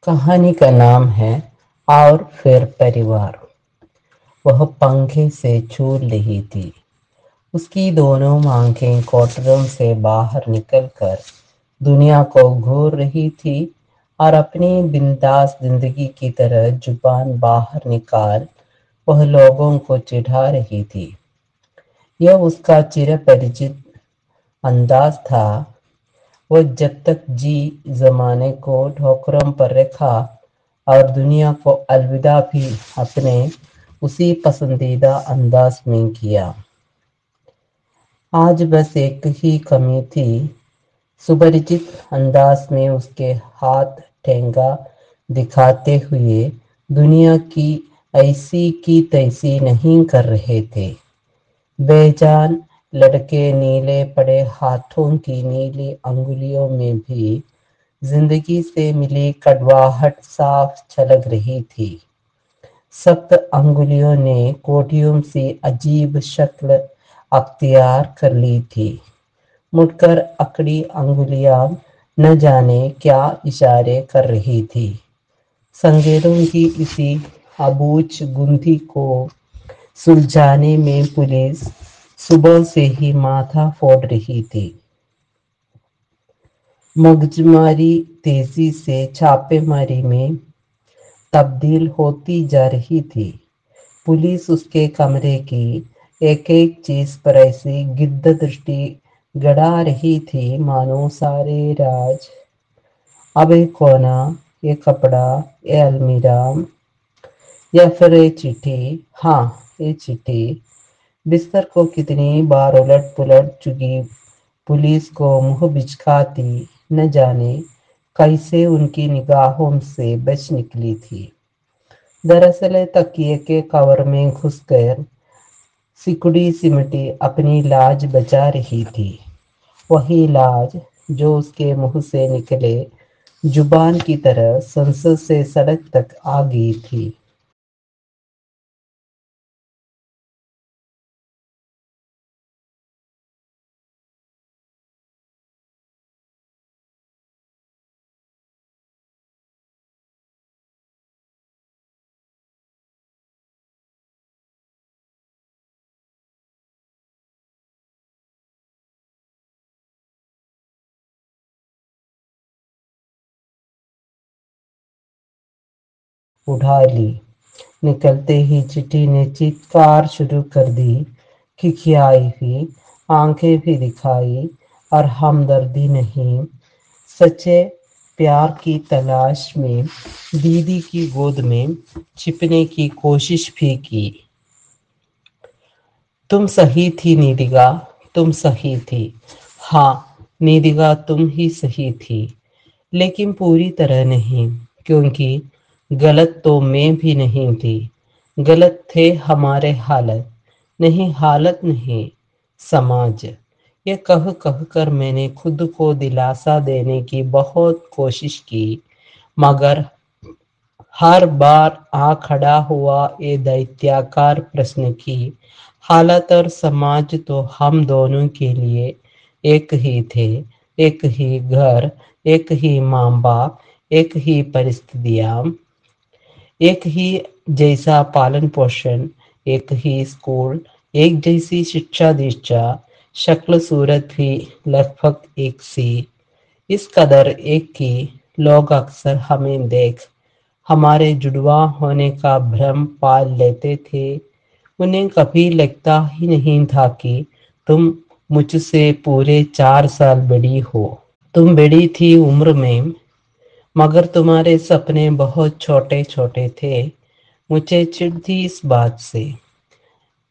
कहानी का नाम है और फिर परिवार। वह पंखे से झूल रही थी। उसकी दोनों आंखें कोठरों से बाहर निकलकर दुनिया को घूर रही थी और अपनी बिंदास जिंदगी की तरह जुबान बाहर निकाल वह लोगों को चिढ़ा रही थी। यह उसका चिरपरिचित अंदाज था। वो जब तक जी जमाने को ठोकरों पर रखा और दुनिया को अलविदा भी अपने उसी पसंदीदा अंदाज में किया। आज बस एक ही कमी थी। सुपरिचित अंदाज में उसके हाथ ठेंगा दिखाते हुए दुनिया की ऐसी की तैसी नहीं कर रहे थे। बेजान लड़के नीले पड़े हाथों की नीली अंगुलियों में भी जिंदगी से मिली कड़वाहट साफ झलक रही थी। सख्त अंगुलियों ने कोठियों सी अजीब शक्ल अख्तियार कर ली थी। मुड़कर अकड़ी अंगुलियां न जाने क्या इशारे कर रही थी। संकेतों की इसी अबूझ गुंथी को सुलझाने में पुलिस सुबह से ही माथा फोड़ रही थी। मगजमारी तेजी से छापेमारी में तब्दील होती जा रही थी। पुलिस उसके कमरे की एक एक चीज पर ऐसी गिद्ध दृष्टि गड़ा रही थी मानो सारे राज। अब ये कोना, ये कपड़ा, ये अलमीरा या फिर ये चिट्ठी। हाँ, ये चिट्ठी। बिस्तर को कितनी बार उलट पुलट चुकी पुलिस को मुंह बिचकाती न जाने कैसे उनकी निगाहों से बच निकली थी। दरअसल तकिए के कवर में घुसकर सिकुड़ी सिमटी अपनी लाज बचा रही थी। वही लाज जो उसके मुंह से निकले जुबान की तरह संसद से सड़क तक आ गई थी। उठा ली। निकलते ही चिट्ठी ने चित्कार शुरू कर दी। खिखियाई हुई आंखें भी दिखाई और हमदर्दी नहीं, सच्चे प्यार की तलाश में दीदी की गोद में छिपने की कोशिश भी की। तुम सही थी निदिगा, तुम सही थी। हाँ निदिगा, तुम ही सही थी, लेकिन पूरी तरह नहीं, क्योंकि गलत तो मैं भी नहीं थी। गलत थे हमारे हालत, नहीं हालत नहीं, समाज। ये कह कह कर मैंने खुद को दिलासा देने की बहुत कोशिश की, मगर हर बार आ खड़ा हुआ ये दैत्याकार प्रश्न की हालत और समाज तो हम दोनों के लिए एक ही थे। एक ही घर, एक ही माँ बाप, एक ही परिस्थितियाँ, एक ही जैसा पालन पोषण, एक ही स्कूल, एक जैसी शिक्षा दीक्षा, शक्ल सूरत भी लगभग एक सी। इस कदर एक की लोग अक्सर हमें देख हमारे जुड़वा होने का भ्रम पाल लेते थे। उन्हें कभी लगता ही नहीं था कि तुम मुझसे पूरे 4 साल बड़ी हो। तुम बड़ी थी उम्र में, मगर तुम्हारे सपने बहुत छोटे छोटे थे। मुझे चिढ़ थी इस बात से।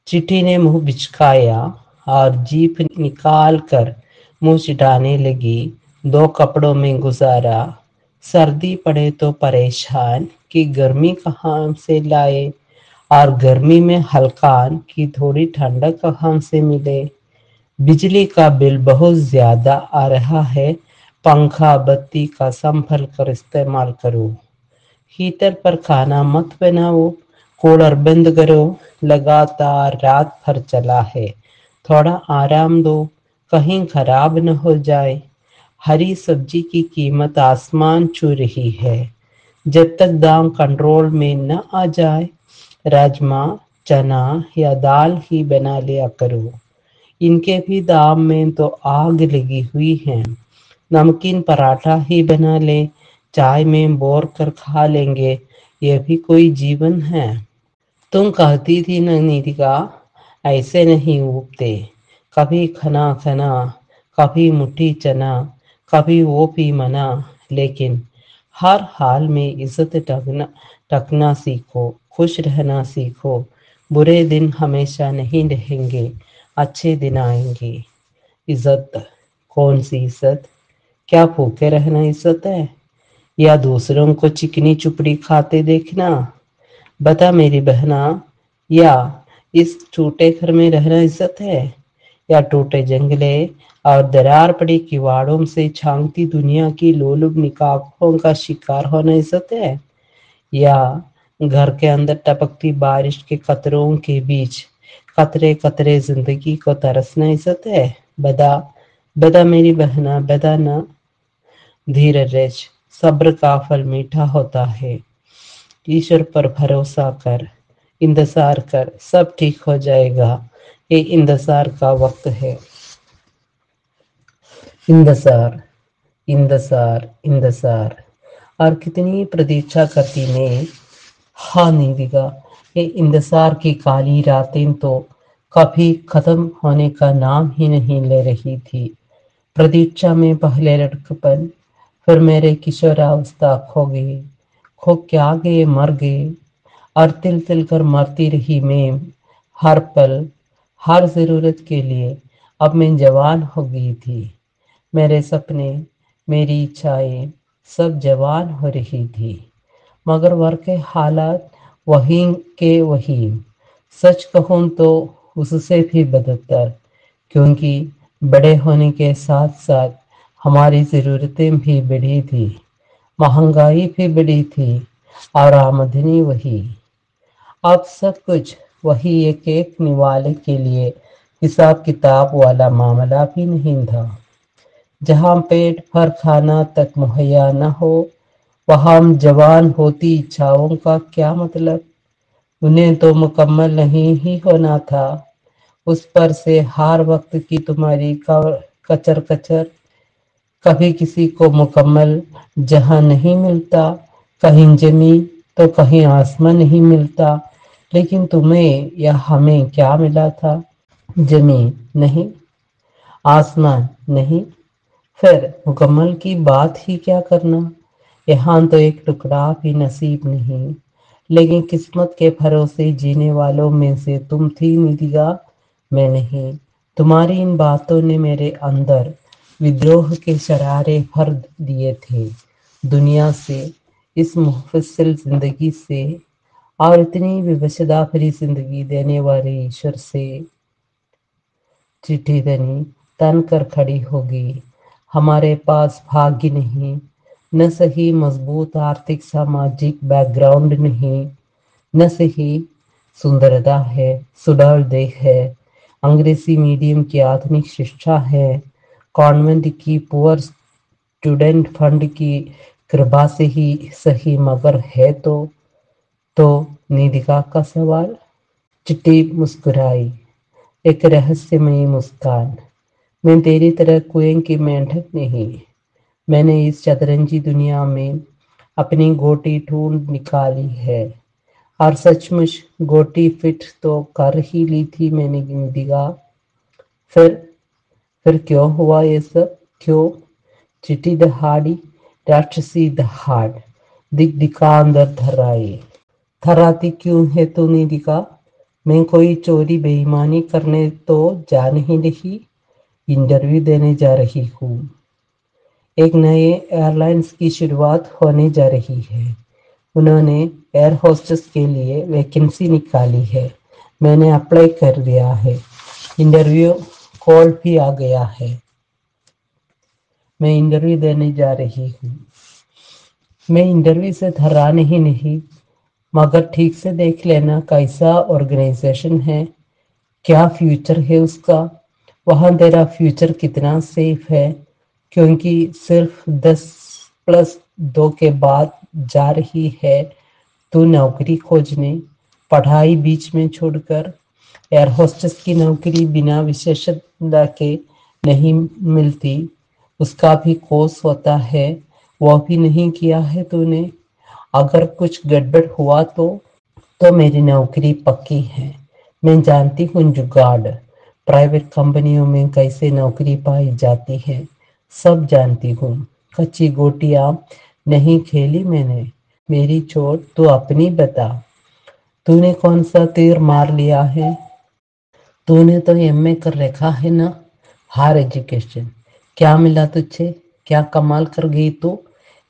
चिट्ठी ने मुंह बिचकाया और जीभ निकाल कर मुंह चिढ़ाने लगी। दो कपड़ों में गुजारा, सर्दी पड़े तो परेशान कि गर्मी कहाँ से लाए, और गर्मी में हल्कान कि थोड़ी ठंडक कहाँ से मिले। बिजली का बिल बहुत ज्यादा आ रहा है, पंखा बत्ती का संभल कर इस्तेमाल करो। हीटर पर खाना मत बनाओ, कूलर बंद करो, लगातार रात भर चला है, थोड़ा आराम दो, कहीं खराब न हो जाए। हरी सब्जी की कीमत आसमान छू रही है, جب تک دام کنٹرول میں نہ آ جائے راجما چنا یا دال ہی بنا لیا کرو، ان کے بھی دام میں تو آگ لگی ہوئی ہے۔ نمکین پراٹھا ہی بنا لے، چائے میں بور کر کھا لیں گے، یہ بھی کوئی جیون ہے؟ تم کہتی تھی نا نیتکا، ایسے نہیں اوبتے، کبھی کھنا کھنا، کبھی مٹھی چنا، کبھی وہ بھی منع، لیکن ہر حال میں عزت ٹکنا سیکھو، خوش رہنا سیکھو، برے دن ہمیشہ نہیں رہیں گے، اچھے دن آئیں گے۔ عزت؟ کون سی عزت؟ کیا بھوکے رہنا عزت ہے، یا دوسروں کو چکنی چپڑی کھاتے دیکھنا؟ بتا میری بہنا، یا اس ٹوٹے گھر میں رہنا عزت ہے، یا ٹوٹے جنگلے اور درار پڑی کواڑوں سے چھانکتی دنیا کی لولب نکاحوں کا شکار ہونا عزت ہے، یا گھر کے اندر ٹپکتی بارش کے قطروں کے بیچ قطرے قطرے زندگی کو ترسنا عزت ہے؟ بدا میری بہنا، بدا نا۔ دھیرج، صبر کا پھل میٹھا ہوتا ہے، ایشور پر بھروسہ کر، انتظار کر، سب ٹھیک ہو جائے گا، یہ انتظار کا وقت ہے۔ انتظار انتظار انتظار، اور کتنی پرتیچھا کرتی میں۔ ہاں نیتکا، یہ انتظار کی کالی راتیں تو کبھی ختم ہونے کا نام ہی نہیں لے رہی تھی۔ پرتیچھا میں پہلے لڑکپن، پھر میرے کشوراوستھا کھو گئی، کھو کیا گئے، مر گئے، اور تل تل کر مرتی رہی میں، ہر پل، ہر ضرورت کے لیے۔ اب میں جوان ہو گئی تھی، میرے سپنے، میری اچھائیں سب جوان ہو رہی تھی، مگر واقعی حالات وہی کے وہی، سچ کہوں تو اس سے بھی بدتر، کیونکہ بڑے ہونے کے ساتھ ساتھ ہماری ضرورتیں بھی بڑھی تھی، مہنگائی بھی بڑھی تھی، اور آمدنی وہی۔ اب سب کچھ وہی، ایک ایک نوالے کے لیے حساب کتاب والا معاملہ بھی نہیں تھا۔ جہاں پیٹ بھر کھانا تک مہیا نہ ہو، وہاں جوان ہوتی اچھاؤں کا کیا مطلب؟ انہیں تو مکمل نہیں ہی ہونا تھا۔ اس پر سے ہر وقت کی تمہاری کچر کچر، کبھی کسی کو مکمل جہاں نہیں ملتا، کہیں زمین تو کہیں آسمان نہیں ملتا، لیکن تمہیں یا ہمیں کیا ملا تھا؟ زمین نہیں، آسمان نہیں، پھر مکمل کی بات ہی کیا کرنا؟ یہاں تو ایک ٹکڑا بھی نصیب نہیں، لیکن قسمت کے بھروسے جینے والوں میں سے تم تھی نیتکا، میں نہیں۔ تمہاری ان باتوں نے میرے اندر ودروہ کے شرارے بھر دیے تھے، دنیا سے، اس مفصل زندگی سے، اور اتنی بے بھری زندگی دینے والے ایشور سے۔ چٹھی دنی تن کر کھڑی ہوگی۔ ہمارے پاس بھاگیہ نہیں، نہ صحیح مضبوط آرتھک ساماجک بیک گراؤنڈ نہیں، نہ صحیح سندرتا ہے، سڈول دیہ ہے، انگریزی میڈیم کی آدھنک شکشا ہے، کانوینٹ کی پور اسٹوڈنٹ فنڈ کی کرپا سے ہی صحیح، مگر ہے تو نیتکا کا سوال۔ چٹھی مسکرائی، ایک رہسیہمئی مسکان۔ میں تیری طرح کنویں کی مینڈک نہیں، میں نے اس شطرنجی دنیا میں اپنی گوٹی ڈھونڈ نکالی ہے، اور سچ مچ گوٹی فٹ تو کر ہی لی تھی میں نے نیتکا۔ پھر کیوں ہوا یہ سب؟ کیوں؟ چٹھی دہاڑی، راکشسی دہاڑ، دک دکا اندر تھراتی کیوں ہے تو نیتکا؟ میں کوئی چوری بے ایمانی کرنے تو جا نہیں رہی، انٹرویو دینے جا رہی ہوں۔ ایک نئے ایئر لائنز کی شروعات ہونے جا رہی ہے، انہوں نے ایئر ہوسٹس کے لیے ویکنسی نکالی ہے، میں نے اپلائی کر دیا ہے، انٹرویو کال بھی آ گیا ہے، میں انٹرویو دینے جا رہی ہوں۔ میں انٹرویو سے تھرانے نہیں، مگر ٹھیک سے دیکھ لینا کیسا آرگنائزیشن ہے، کیا فیوچر ہے اس کا، وہاں تیرا فیوچر کتنا سیف ہے، کیونکہ صرف 10+2 کے بعد जा रही है तू नौकरी खोजने, पढ़ाई बीच में छोड़कर। एयर होस्टेस की नौकरी बिना विशेषज्ञता के नहीं मिलती, उसका भी कोर्स होता है, वो भी नहीं किया है तूने। अगर कुछ गड़बड़ हुआ तो मेरी नौकरी पक्की है। मैं जानती हूँ जुगाड़, प्राइवेट कंपनियों में कैसे नौकरी पाई जाती है, सब जानती हूँ। कच्ची गोटियां नहीं खेली मैंने। मेरी चोट तू अपनी बता। तूने कौन सा तीर मार लिया है? तूने तो एमए कर रखा है ना। हार एजुकेशन, क्या मिला तुझे? क्या कमाल कर गई तू?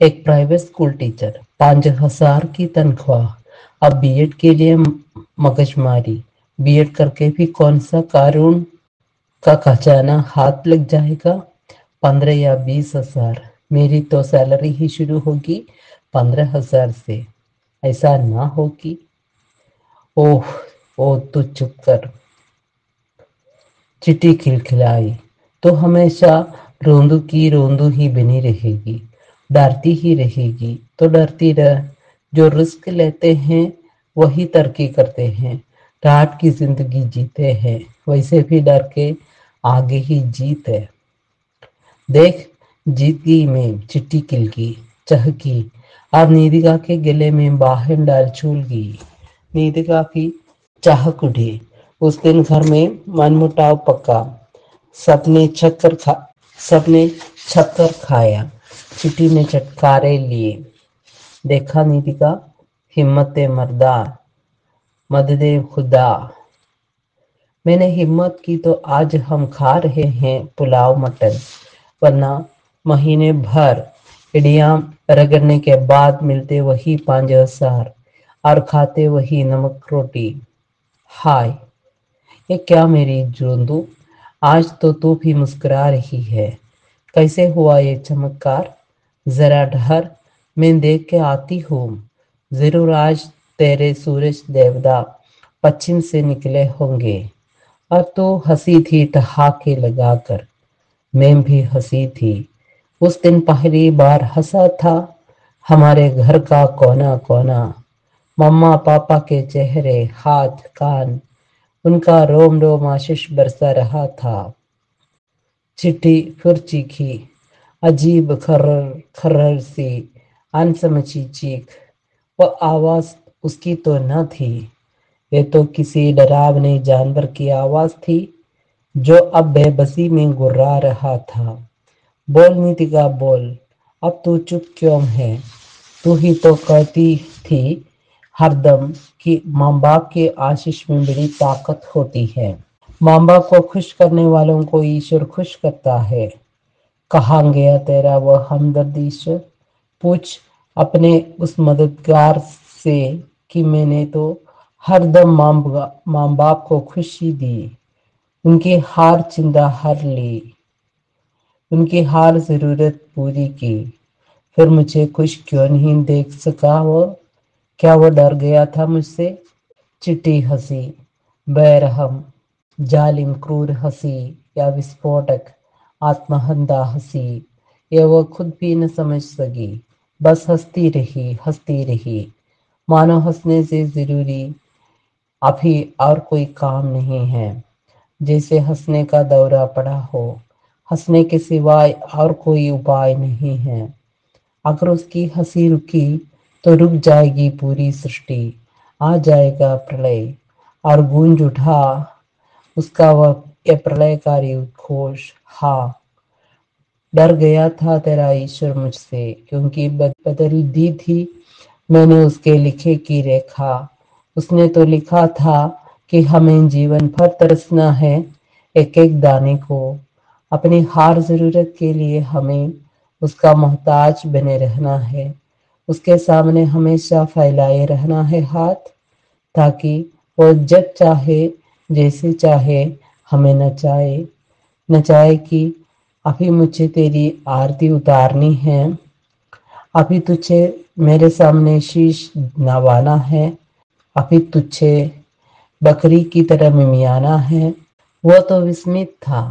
एक प्राइवेट स्कूल टीचर, 5,000 की तनख्वाह। अब बीएड के लिए मगजमारी। बीएड करके भी कौन सा कानून का खजाना हाथ लग जाएगा? 15 या 20,000। मेरी तो सैलरी ही शुरू होगी 15,000 से। ऐसा ना हो कि ओह ओ तू चुप कर। चिट्टी खिलखिलाई। तो हमेशा रोंदू की रोंदू ही बनी रहेगी, डरती ही रहेगी। तो डरती रह, जो रिस्क लेते हैं वही तरक्की करते हैं, रात की जिंदगी जीते हैं। वैसे भी डर के आगे ही जीत है। देख, जीत गई मैं। चिट्टी खिलकी, चहकी। अब निधिका के गले में बाहें डाल झूल गई। निधिका की चाहक उठी। उस दिन घर में मनमुटाव पका। सबने सबने शक्कर खाया। चिट्टी ने चटकारे लिए। देखा निधिका, हिम्मत मर्दा, मददे खुदा। मैंने हिम्मत की तो आज हम खा रहे हैं पुलाव मटन, वरना महीने भर इडियां रगड़ने के बाद मिलते वही 5,000 और खाते वही नमक रोटी। हाय, ये क्या मेरी जोंदू, आज तो तू भी मुस्कुरा रही है। कैसे हुआ ये चमत्कार? जरा ठहर, मैं देख के आती हूँ। जरूर आज तेरे सूरज देवता पश्चिम से निकले होंगे। और तो हंसी थी ठहाके लगाकर। मैं भी हंसी थी। उस दिन पहली बार हंसा था। हमारे घर का कोना कोना, मम्मा पापा के चेहरे, हाथ कान, उनका रोम रोम आशीष बरसा रहा था। चिट्ठी फिर चीखी, अजीब खर्र खर्र सी अनसमझी चीख। वह आवाज उसकी तो न थी, ये तो किसी डरावने जानवर की आवाज थी जो अब बेबसी में गुर्रा रहा था। बोल नीतिका बोल, अब तू चुप क्यों है? तू ही तो कहती थी हरदम कि माँ बाप के आशीष में बड़ी ताकत होती है। माँ बाप को खुश करने वालों को ईश्वर खुश करता है। कहाँ गया तेरा वह हमदर्द ईश्वर? पूछ अपने उस मददगार से कि मैंने तो हरदम माँ बाप को खुशी दी, उनकी हर चिंता हर ली, उनकी हर जरूरत पूरी की। फिर मुझे खुश क्यों नहीं देख सका वो? क्या वो डर गया था मुझसे? चिट्टी हंसी, बेरहम, जालिम क्रूर हंसी या विस्फोटक आत्महंता हंसी, ये वो खुद भी न समझ सकी। बस हंसती रही, मानो हंसने से जरूरी अभी और कोई काम नहीं है। जैसे हंसने का दौरा पड़ा हो, हंसने के सिवाय और कोई उपाय नहीं है। अगर उसकी हंसी रुकी तो रुक जाएगी पूरी सृष्टि, आ जाएगा प्रलय और गूंज उठा उसका वह ये प्रलयकारी उद्घोष। हाँ, डर गया था तेरा ईश्वर मुझसे, क्योंकि बदल दी थी मैंने उसके लिखे की रेखा। उसने तो लिखा था कि हमें जीवन भर तरसना है एक एक दाने को। अपनी हर जरूरत के लिए हमें उसका मोहताज बने रहना है। उसके सामने हमेशा फैलाए रहना है हाथ, ताकि वो जब चाहे जैसे चाहे हमें नचाए कि अभी मुझे तेरी आरती उतारनी है, अभी तुझे मेरे सामने शीश नवाना है, अभी तुझे बकरी की तरह मिमियाना है। वो तो विस्मित था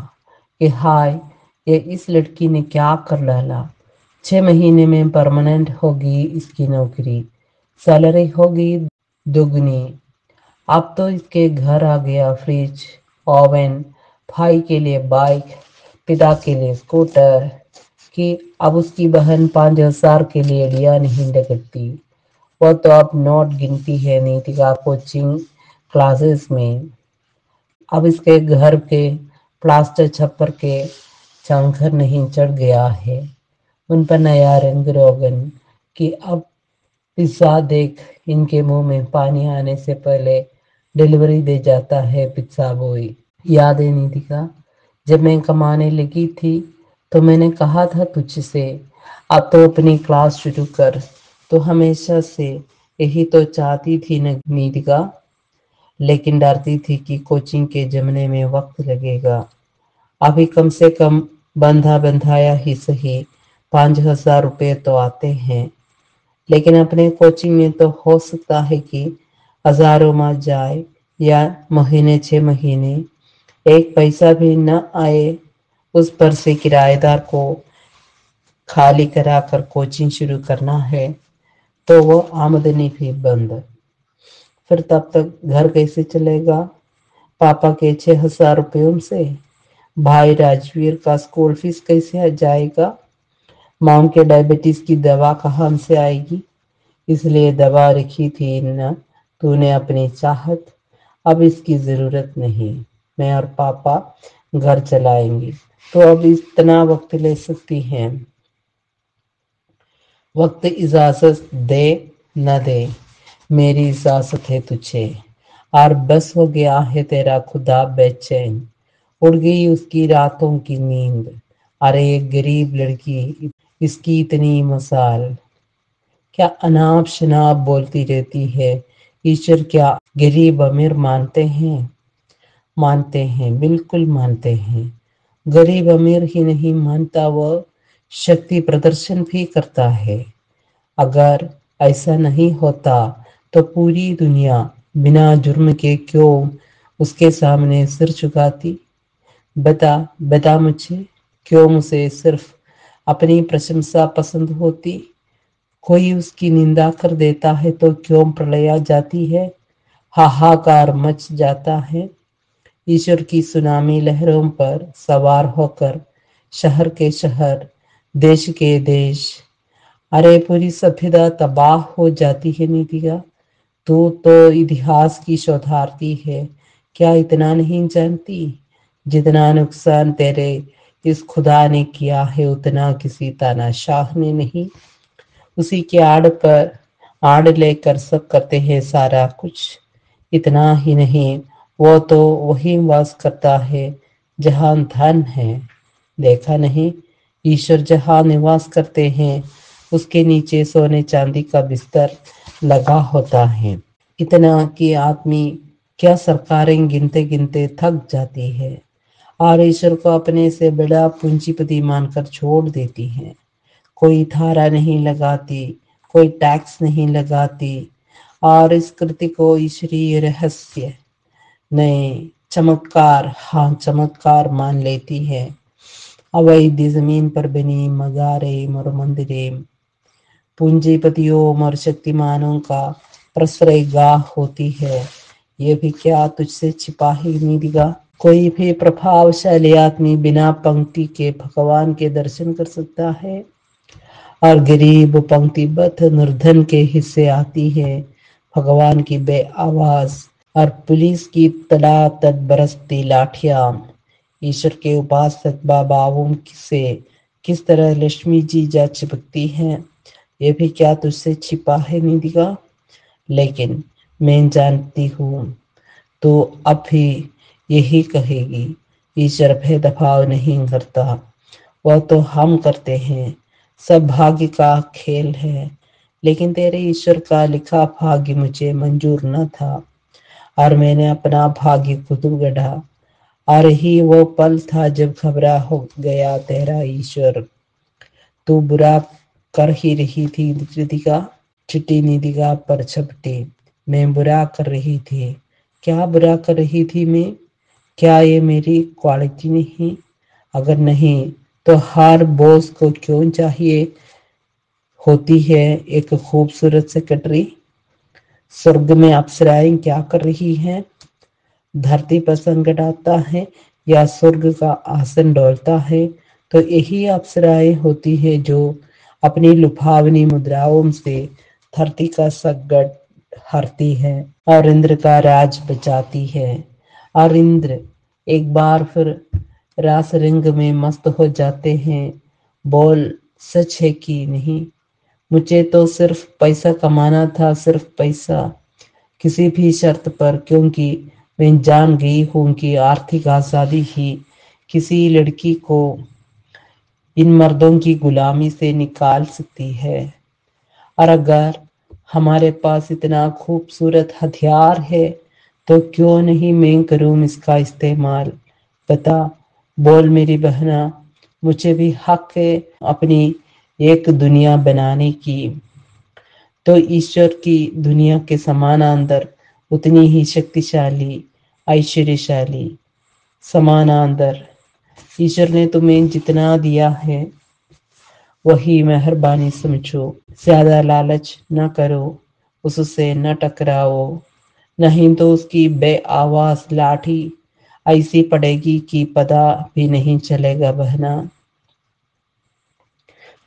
कि हाय, ये इस लड़की ने क्या कर डाला। 6 महीने में परमानेंट होगी इसकी नौकरी, सैलरी होगी दुगनी। अब तो इसके घर आ गया फ्रिज, ओवन, भाई के लिए बाइक, पिता के लिए स्कूटर, कि अब उसकी बहन 5,000 के लिए लिया नहीं लगती। वो तो अब नोट गिनती है नीतिका कोचिंग क्लासेस में। अब इसके घर के प्लास्टर छप्पर के चांखर नहीं चढ़ गया है, उन पर नया रंग रोगन, कि अब पिज्जा देख इनके मुंह में पानी आने से पहले डिलीवरी दे जाता है पिज्जा बॉय। याद है निधिका, जब मैं कमाने लगी थी तो मैंने कहा था तुझसे, अब तो अपनी क्लास शुरू कर। तो हमेशा से यही तो चाहती थी न निधिका, लेकिन डरती थी कि कोचिंग के जमने में वक्त लगेगा। अभी कम से कम बंधा बंधाया ही सही 5,000 रुपये तो आते हैं, लेकिन अपने कोचिंग में तो हो सकता है कि हजारों मार जाए, या महीने 6 महीने एक पैसा भी न आए। उस पर से किराएदार को खाली कराकर कोचिंग शुरू करना है तो वो आमदनी भी बंद। फिर तब तक घर कैसे चलेगा? पापा के 6,000 रुपयों से भाई राजवीर का स्कूल फीस कैसे जाएगा? मॉम के डायबिटीज की दवा कहाँ से आएगी? इसलिए दवा रखी थी न तूने अपनी चाहत, अब इसकी जरूरत नहीं। मैं और पापा घर चलाएंगे, तो अब इतना वक्त ले सकती हैं। वक्त इजाजत दे न दे, मेरी इजाजत है तुझे। और बस हो गया है तेरा खुदा बेचैन, उड़ गई उसकी रातों की नींद। अरे एक गरीब लड़की, इसकी इतनी मसाल, क्या अनाप शनाप बोलती रहती है। ईश्वर क्या गरीब अमीर मानते हैं? मानते हैं, बिल्कुल मानते हैं। गरीब अमीर ही नहीं मानता, वह शक्ति प्रदर्शन भी करता है। अगर ऐसा नहीं होता तो पूरी दुनिया बिना जुर्म के क्यों उसके सामने सिर झुकाती? बता बता मुझे, क्यों मुझे सिर्फ अपनी प्रशंसा पसंद होती? कोई उसकी निंदा कर देता है तो क्यों प्रलया जाती है, हाहाकार मच जाता है। ईश्वर की सुनामी लहरों पर सवार होकर शहर के शहर, देश के देश, अरे पूरी सभ्यता तबाह हो जाती है। नितिका, तू तो इतिहास की शोधार्थी है, क्या इतना नहीं जानती? जितना नुकसान तेरे इस खुदा ने किया है उतना किसी तानाशाह ने नहीं। उसी के आड़ पर आड़ लेकर सब करते हैं सारा कुछ। इतना ही नहीं, वो तो वही वास करता है जहां धन है। देखा नहीं, ईश्वर जहां निवास करते हैं उसके नीचे सोने चांदी का बिस्तर लगा होता है। इतना कि आदमी क्या सरकारें गिनते गिनते थक जाती है और ईश्वर को अपने से बड़ा पूंजीपति मानकर छोड़ देती है। कोई धारा नहीं लगाती, कोई टैक्स नहीं लगाती, और इस कृति को ईश्वरीय रहस्य नए चमत्कार, हाँ चमत्कार मान लेती है। अवैध जमीन पर बनी मगारें और मंदिरें पूंजीपतियों और शक्तिमानों का प्रश्रय गाह होती है। ये भी क्या तुझसे छिपा ही नहीं दिखा? कोई भी प्रभावशाली आदमी बिना पंक्ति के भगवान के दर्शन कर सकता है, और गरीब पंक्तिबद्ध निर्धन के हिस्से आती है भगवान की बे आवाज और पुलिस की तड़ातड़ बरसती लाठियां। ईश्वर के उपासक बाबाओं से किस तरह लक्ष्मी जी जा चिपकती हैं, ये भी क्या तुझसे छिपा है निधिका? लेकिन मैं जानती हूँ तो अब भी यही कहेगी, ईश्वर भेदभाव नहीं करता, वह तो हम करते हैं। सब भाग्य का खेल है, लेकिन तेरे ईश्वर का लिखा भाग्य मुझे मंजूर न था और मैंने अपना भाग्य खुद गढ़ा। और ही वो पल था जब घबरा हो गया तेरा ईश्वर। तू बुरा कर ही रही थी कृतिका। चिट्ठी निधिका पर छपटी। मैं बुरा कर रही थी। क्या बुरा कर रही थी मैं? क्या ये मेरी क्वालिटी नहीं? अगर नहीं तो हर बॉस को क्यों चाहिए होती है एक खूबसूरत सेक्रेटरी। स्वर्ग में अप्सराएं क्या कर रही हैं? धरती पर संकट आता है या स्वर्ग का आसन डोलता है तो यही अप्सराएं होती है जो अपनी लुभावनी मुद्राओं से धरती का संकट हरती है और इंद्र का राज बचाती है। और इंद्र एक बार फिर रास रंग में मस्त हो जाते हैं। बोल सच है कि नहीं? मुझे तो सिर्फ पैसा कमाना था, सिर्फ पैसा, किसी भी शर्त पर, क्योंकि मैं जान गई हूं कि आर्थिक आजादी ही किसी लड़की को इन मर्दों की गुलामी से निकाल सकती है। और अगर हमारे पास इतना खूबसूरत हथियार है तो क्यों नहीं मैं करूं इसका इस्तेमाल? बता, बोल मेरी बहना, मुझे भी हक है अपनी एक दुनिया बनाने की। तो ईश्वर की दुनिया के समानांतर उतनी ही शक्तिशाली, ऐश्वर्यशाली, समानांतर ईश्वर ने तुम्हें जितना दिया है वही मेहरबानी समझो। ज्यादा लालच न करो, उससे न टकराओ, नहीं तो उसकी बेआवाज लाठी ऐसी पड़ेगी कि पता भी नहीं चलेगा बहना।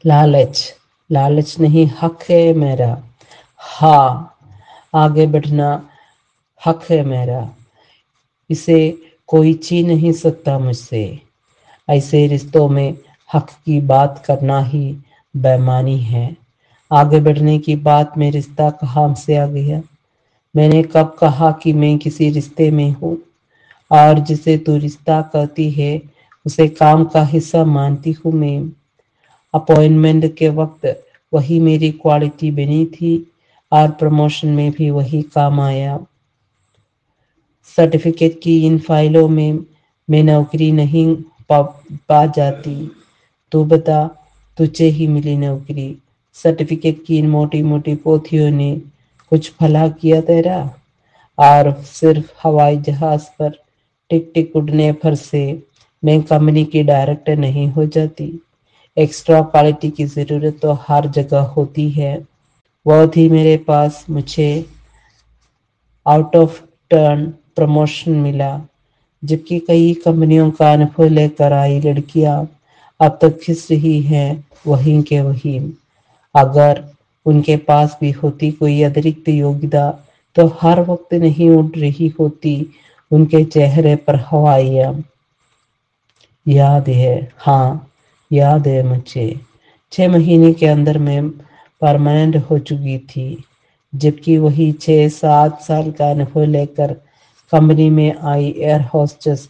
लालच, लालच नहीं, हक है मेरा। हाँ, आगे बढ़ना हक है मेरा, इसे कोई छीन नहीं सकता मुझसे। ऐसे रिश्तों में हक की बात करना ही बेईमानी है। आगे बढ़ने की बात में रिश्ता कहाँ से आ गया? मैंने कब कहा कि मैं किसी रिश्ते में हूँ? और जिसे तू रिश्ता कहती है उसे काम का हिस्सा मानती हूँ मैं। अपॉइंटमेंट के वक्त वही मेरी क्वालिटी बनी थी और प्रमोशन में भी वही काम आया। सर्टिफिकेट की इन फाइलों में मैं नौकरी नहीं पा जाती। तू बता, तुझे ही मिली नौकरी, सर्टिफिकेट की इन मोटी मोटी पोथियों ने कुछ भला किया तेरा? और सिर्फ हवाई जहाज पर टिक टिक उड़ने भर से मैं कंपनी की डायरेक्टर नहीं हो जाती। एक्स्ट्रा क्वालिटी की जरूरत तो हर जगह होती है। वो थी मेरे पास, मुझे आउट ऑफ टर्न प्रमोशन मिला, जबकि कई कंपनियों का अनुभव लेकर आई लड़कियां अब तक खिस रही हैं वहीं के वहीं। अगर उनके पास भी होती कोई अतिरिक्त योग्यता तो हर वक्त नहीं उड़ रही होती उनके चेहरे पर हवाइयां। याद है, हाँ याद है मुझे। 6 महीने के अंदर मैं परमानेंट हो चुकी थी, जबकि वही 6-7 साल का अनुभव लेकर कंपनी में आई एयर होस्टेस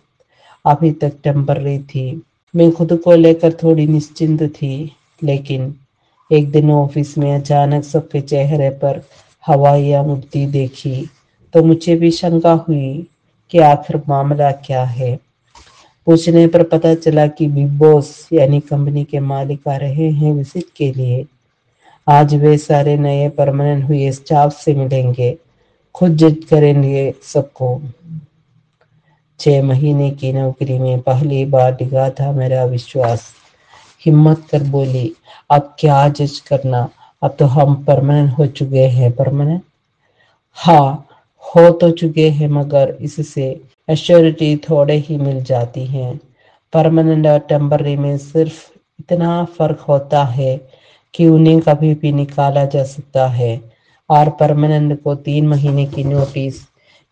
अभी तक टेम्पररी थी। मैं खुद को लेकर थोड़ी निश्चिंत थी, लेकिन एक दिन ऑफिस में अचानक सबके चेहरे पर हवाइयां उड़ती देखी तो मुझे भी शंका हुई कि आखिर मामला क्या है। पूछने पर पता चला कि बिग बॉस यानी कंपनी के मालिक आ रहे हैं विजिट के लिए। आज वे सारे नए परमानेंट हुए स्टाफ से मिलेंगे, खुद जज करेंगे सबको। 6 महीने की नौकरी में पहली बार डिगा था मेरा विश्वास। हिम्मत कर बोली, अब क्या जज करना, अब तो हम परमानेंट हो चुके हैं। परमानेंट? हाँ, हो तो चुके हैं, मगर इससे एश्योरिटी थोड़े ही मिल जाती हैं। परमानेंट और टेम्पररी में सिर्फ इतना फर्क होता है कि उन्हें कभी भी निकाला जा सकता है, और परमानेंट को 3 महीने की नोटिस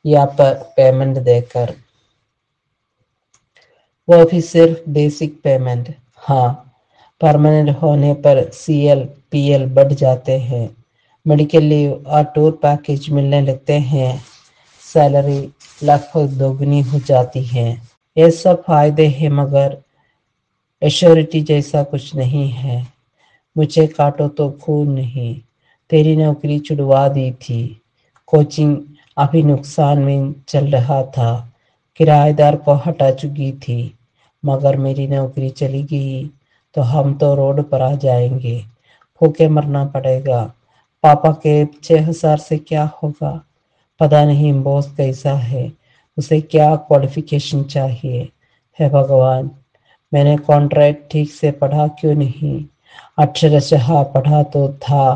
या पेमेंट देकर, वो भी सिर्फ बेसिक पेमेंट। हाँ, परमानेंट होने पर सीएल पीएल बढ़ जाते हैं, मेडिकल लीव और टूर पैकेज मिलने लगते हैं, सैलरी लगभग दोगुनी हो जाती है। ये सब फायदे हैं, मगर एश्योरिटी जैसा कुछ नहीं है। मुझे काटो तो खून नहीं, तेरी नौकरी छुड़वा दी थी। कोचिंग अभी नुकसान में चल रहा था, किराएदार को हटा चुकी थी, मगर मेरी नौकरी चली गई तो हम तो रोड पर आ जाएंगे, भूखे मरना पड़ेगा। पापा के 6,000 से क्या होगा? पता नहीं बॉस कैसा है, उसे क्या क्वालिफिकेशन चाहिए। हे भगवान, मैंने कॉन्ट्रैक्ट ठीक से पढ़ा क्यों नहीं? अक्षरशः पढ़ा तो था,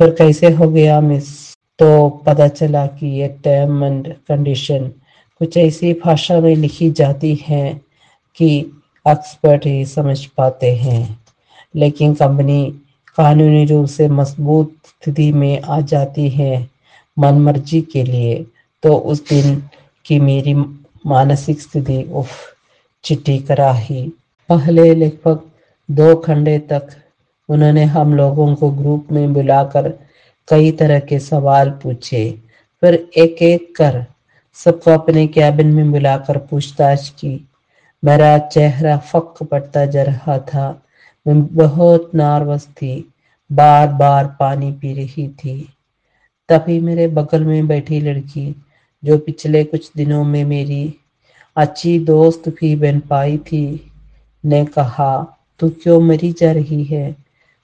फिर कैसे हो गया मिस? तो पता चला कि ये टर्म एंड कंडीशन कुछ ऐसी भाषा में लिखी जाती है कि एक्सपर्ट ही समझ पाते हैं, लेकिन कंपनी कानूनी रूप से मजबूत स्थिति में आ जाती है मनमर्जी के लिए, तो उस दिन की मेरी मानसिक स्थिति उफ, चिट्ठी कराही। पहले लगभग 2 घंटे तक उन्होंने हम लोगों को ग्रुप में बुलाकर कई तरह के सवाल पूछे। फिर एक एक कर सबको अपने कैबिन में बुलाकर पूछताछ की। मेरा चेहरा फक पड़ता जा रहा था। मैं बहुत नर्वस थी, बार बार पानी पी रही थी। तभी मेरे बगल में बैठी लड़की, जो पिछले कुछ दिनों में मेरी अच्छी दोस्त भी बन पाई थी, ने कहा, तू क्यों मरी जा रही है?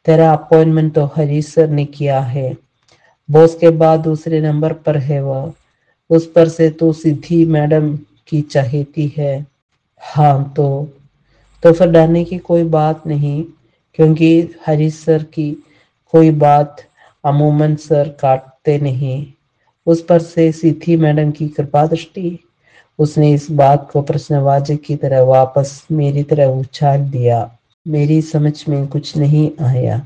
तेरा अपॉइंटमेंट तो हरीश सर ने किया है। बॉस के बाद दूसरे नंबर पर है वह। उस पर से तू सिद्धि मैडम की चाहती है। हाँ, तो फिर डरने की कोई बात नहीं, क्योंकि हरीश सर की कोई बात अमूमन सर काटते नहीं। उस पर से सिद्धि मैडम की कृपा दृष्टि। उसने इस बात को प्रश्नवाची की तरह वापस मेरी तरफ उछाल दिया। मेरी समझ में कुछ नहीं आया।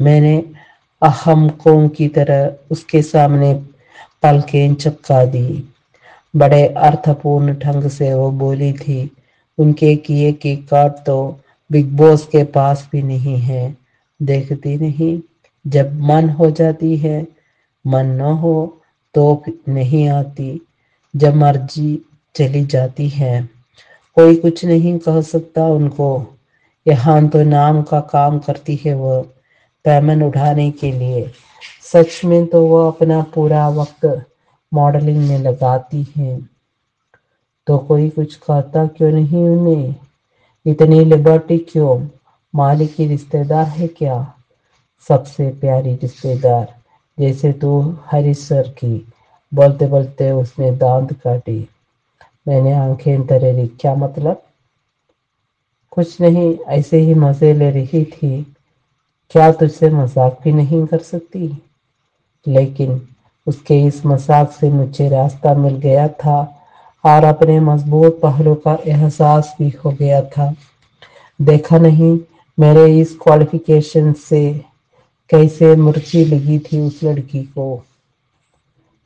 मैंने अहमकों की तरह उसके सामने पलकें झपका दी। बड़े अर्थपूर्ण ढंग से वो बोली थी, उनके किए की काट तो बिग बॉस के पास भी नहीं है। देखती नहीं, जब मन हो जाती है, मन न हो तो नहीं आती, जब मर्जी चली जाती है। कोई कुछ नहीं कह सकता उनको। यहाँ तो नाम का काम करती है वो, पेमेंट उठाने के लिए। सच में तो वो अपना पूरा वक्त मॉडलिंग में लगाती हैं। तो कोई कुछ कहता क्यों नहीं उन्हें? इतनी लिबर्टी क्यों? मालिक की रिश्तेदार है क्या? सबसे प्यारी रिश्तेदार, जैसे तू हरीश सर की। बोलते बोलते उसने दांत काटी। मैंने आंखें तरेरी। क्या मतलब? कुछ नहीं, ऐसे ही मजे ले रही थी। क्या तुझसे मजाक भी नहीं कर सकती? लेकिन उसके इस मजाक से मुझे रास्ता मिल गया था और अपने मजबूत पहलू का एहसास भी हो गया था। देखा नहीं मेरे इस क्वालिफिकेशन से कैसे मुर्ची लगी थी उस लड़की को।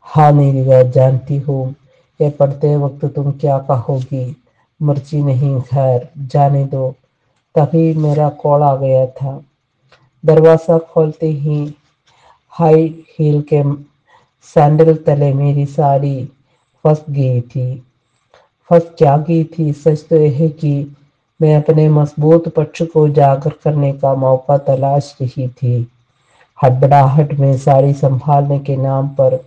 हाँ निरिया, जानती हूँ ये पढ़ते वक्त तुम क्या कहोगी। मुर्ची नहीं, खैर जाने दो। तभी मेरा कॉल आ गया था। दरवाजा खोलते ही हाई हील के सैंडल तले मेरी साड़ी फंस गई थी। फंस क्या गई थी? सच तो यह है कि मैं अपने मजबूत पक्ष को उजागर करने का मौका तलाश रही थी। हड़बड़ाहट में साड़ी संभालने के नाम पर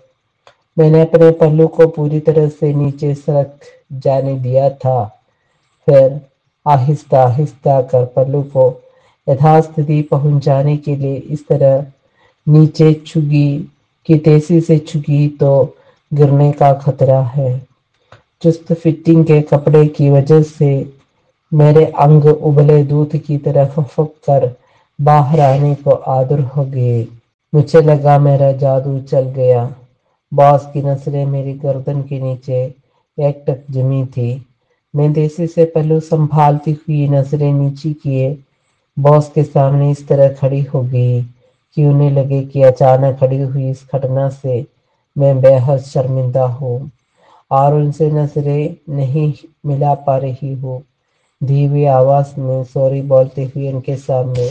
मैंने अपने पल्लू को पूरी तरह से नीचे सरक जाने दिया था। फिर आहिस्ता आहिस्ता कर पल्लू को यथास्थिति पहुंचाने के लिए इस तरह नीचे झुकी कि तेजी से झुकी तो गिरने का खतरा है। चुस्त फिटिंग के कपड़े की वजह से मेरे अंग उबले दूध की तरह फक कर बाहर आने को आतुर हो गए। मुझे लगा मेरा जादू चल गया। बॉस की नजरें मेरी गर्दन के नीचे एकटक जमी थी। मैं तेजी से पल्लू संभालती हुई नजरें नीचे किए बॉस के सामने इस तरह खड़ी हो गई कि उन्हें लगे कि अचानक खड़ी हुई इस घटना से मैं बेहद शर्मिंदा हूँ और उनसे नजरें नहीं मिला पा रही हूँ। धीमी आवाज में सॉरी बोलते हुए उनके सामने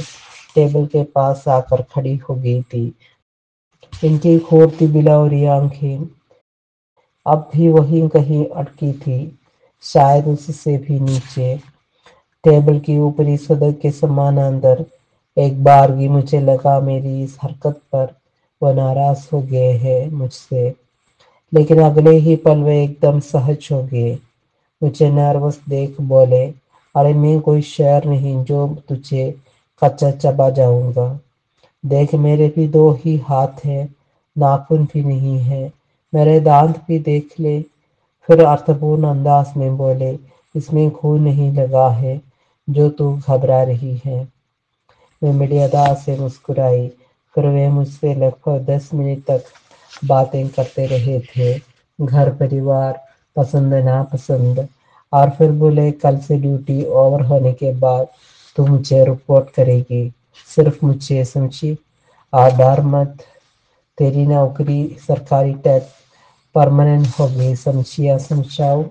टेबल के पास आकर खड़ी हो गई थी। इनकी खोलती बिलावरी आंखें अब भी वहीं कहीं अटकी थी, शायद उससे भी नीचे, टेबल की ऊपरी सतह के समान अंदर। एक बारगी मुझे लगा मेरी इस हरकत पर वो नाराज हो गए हैं मुझसे, लेकिन अगले ही पल वे एकदम सहज हो गए। मुझे नर्वस देख बोले, अरे मैं कोई शेर नहीं जो तुझे कच्चा चबा जाऊंगा। देख मेरे भी 2 ही हाथ हैं, नाखून भी नहीं है, मेरे दांत भी देख ले। फिर अर्थपूर्ण अंदाज में बोले, इसमें खून नहीं लगा है जो तू घबरा रही है। मैं बड़ी अदा से मुस्कुराई। फिर वे मुझसे लगभग 10 मिनट तक बातें करते रहे थे, घर परिवार, पसंद नापसंद। और फिर बोले, कल से ड्यूटी ओवर होने के बाद तू मुझे रिपोर्ट करेगी, सिर्फ मुझे, समझी? और डर मत, तेरी नौकरी सरकारी टैक्स परमानेंट हो गई, समझिया समझाओ।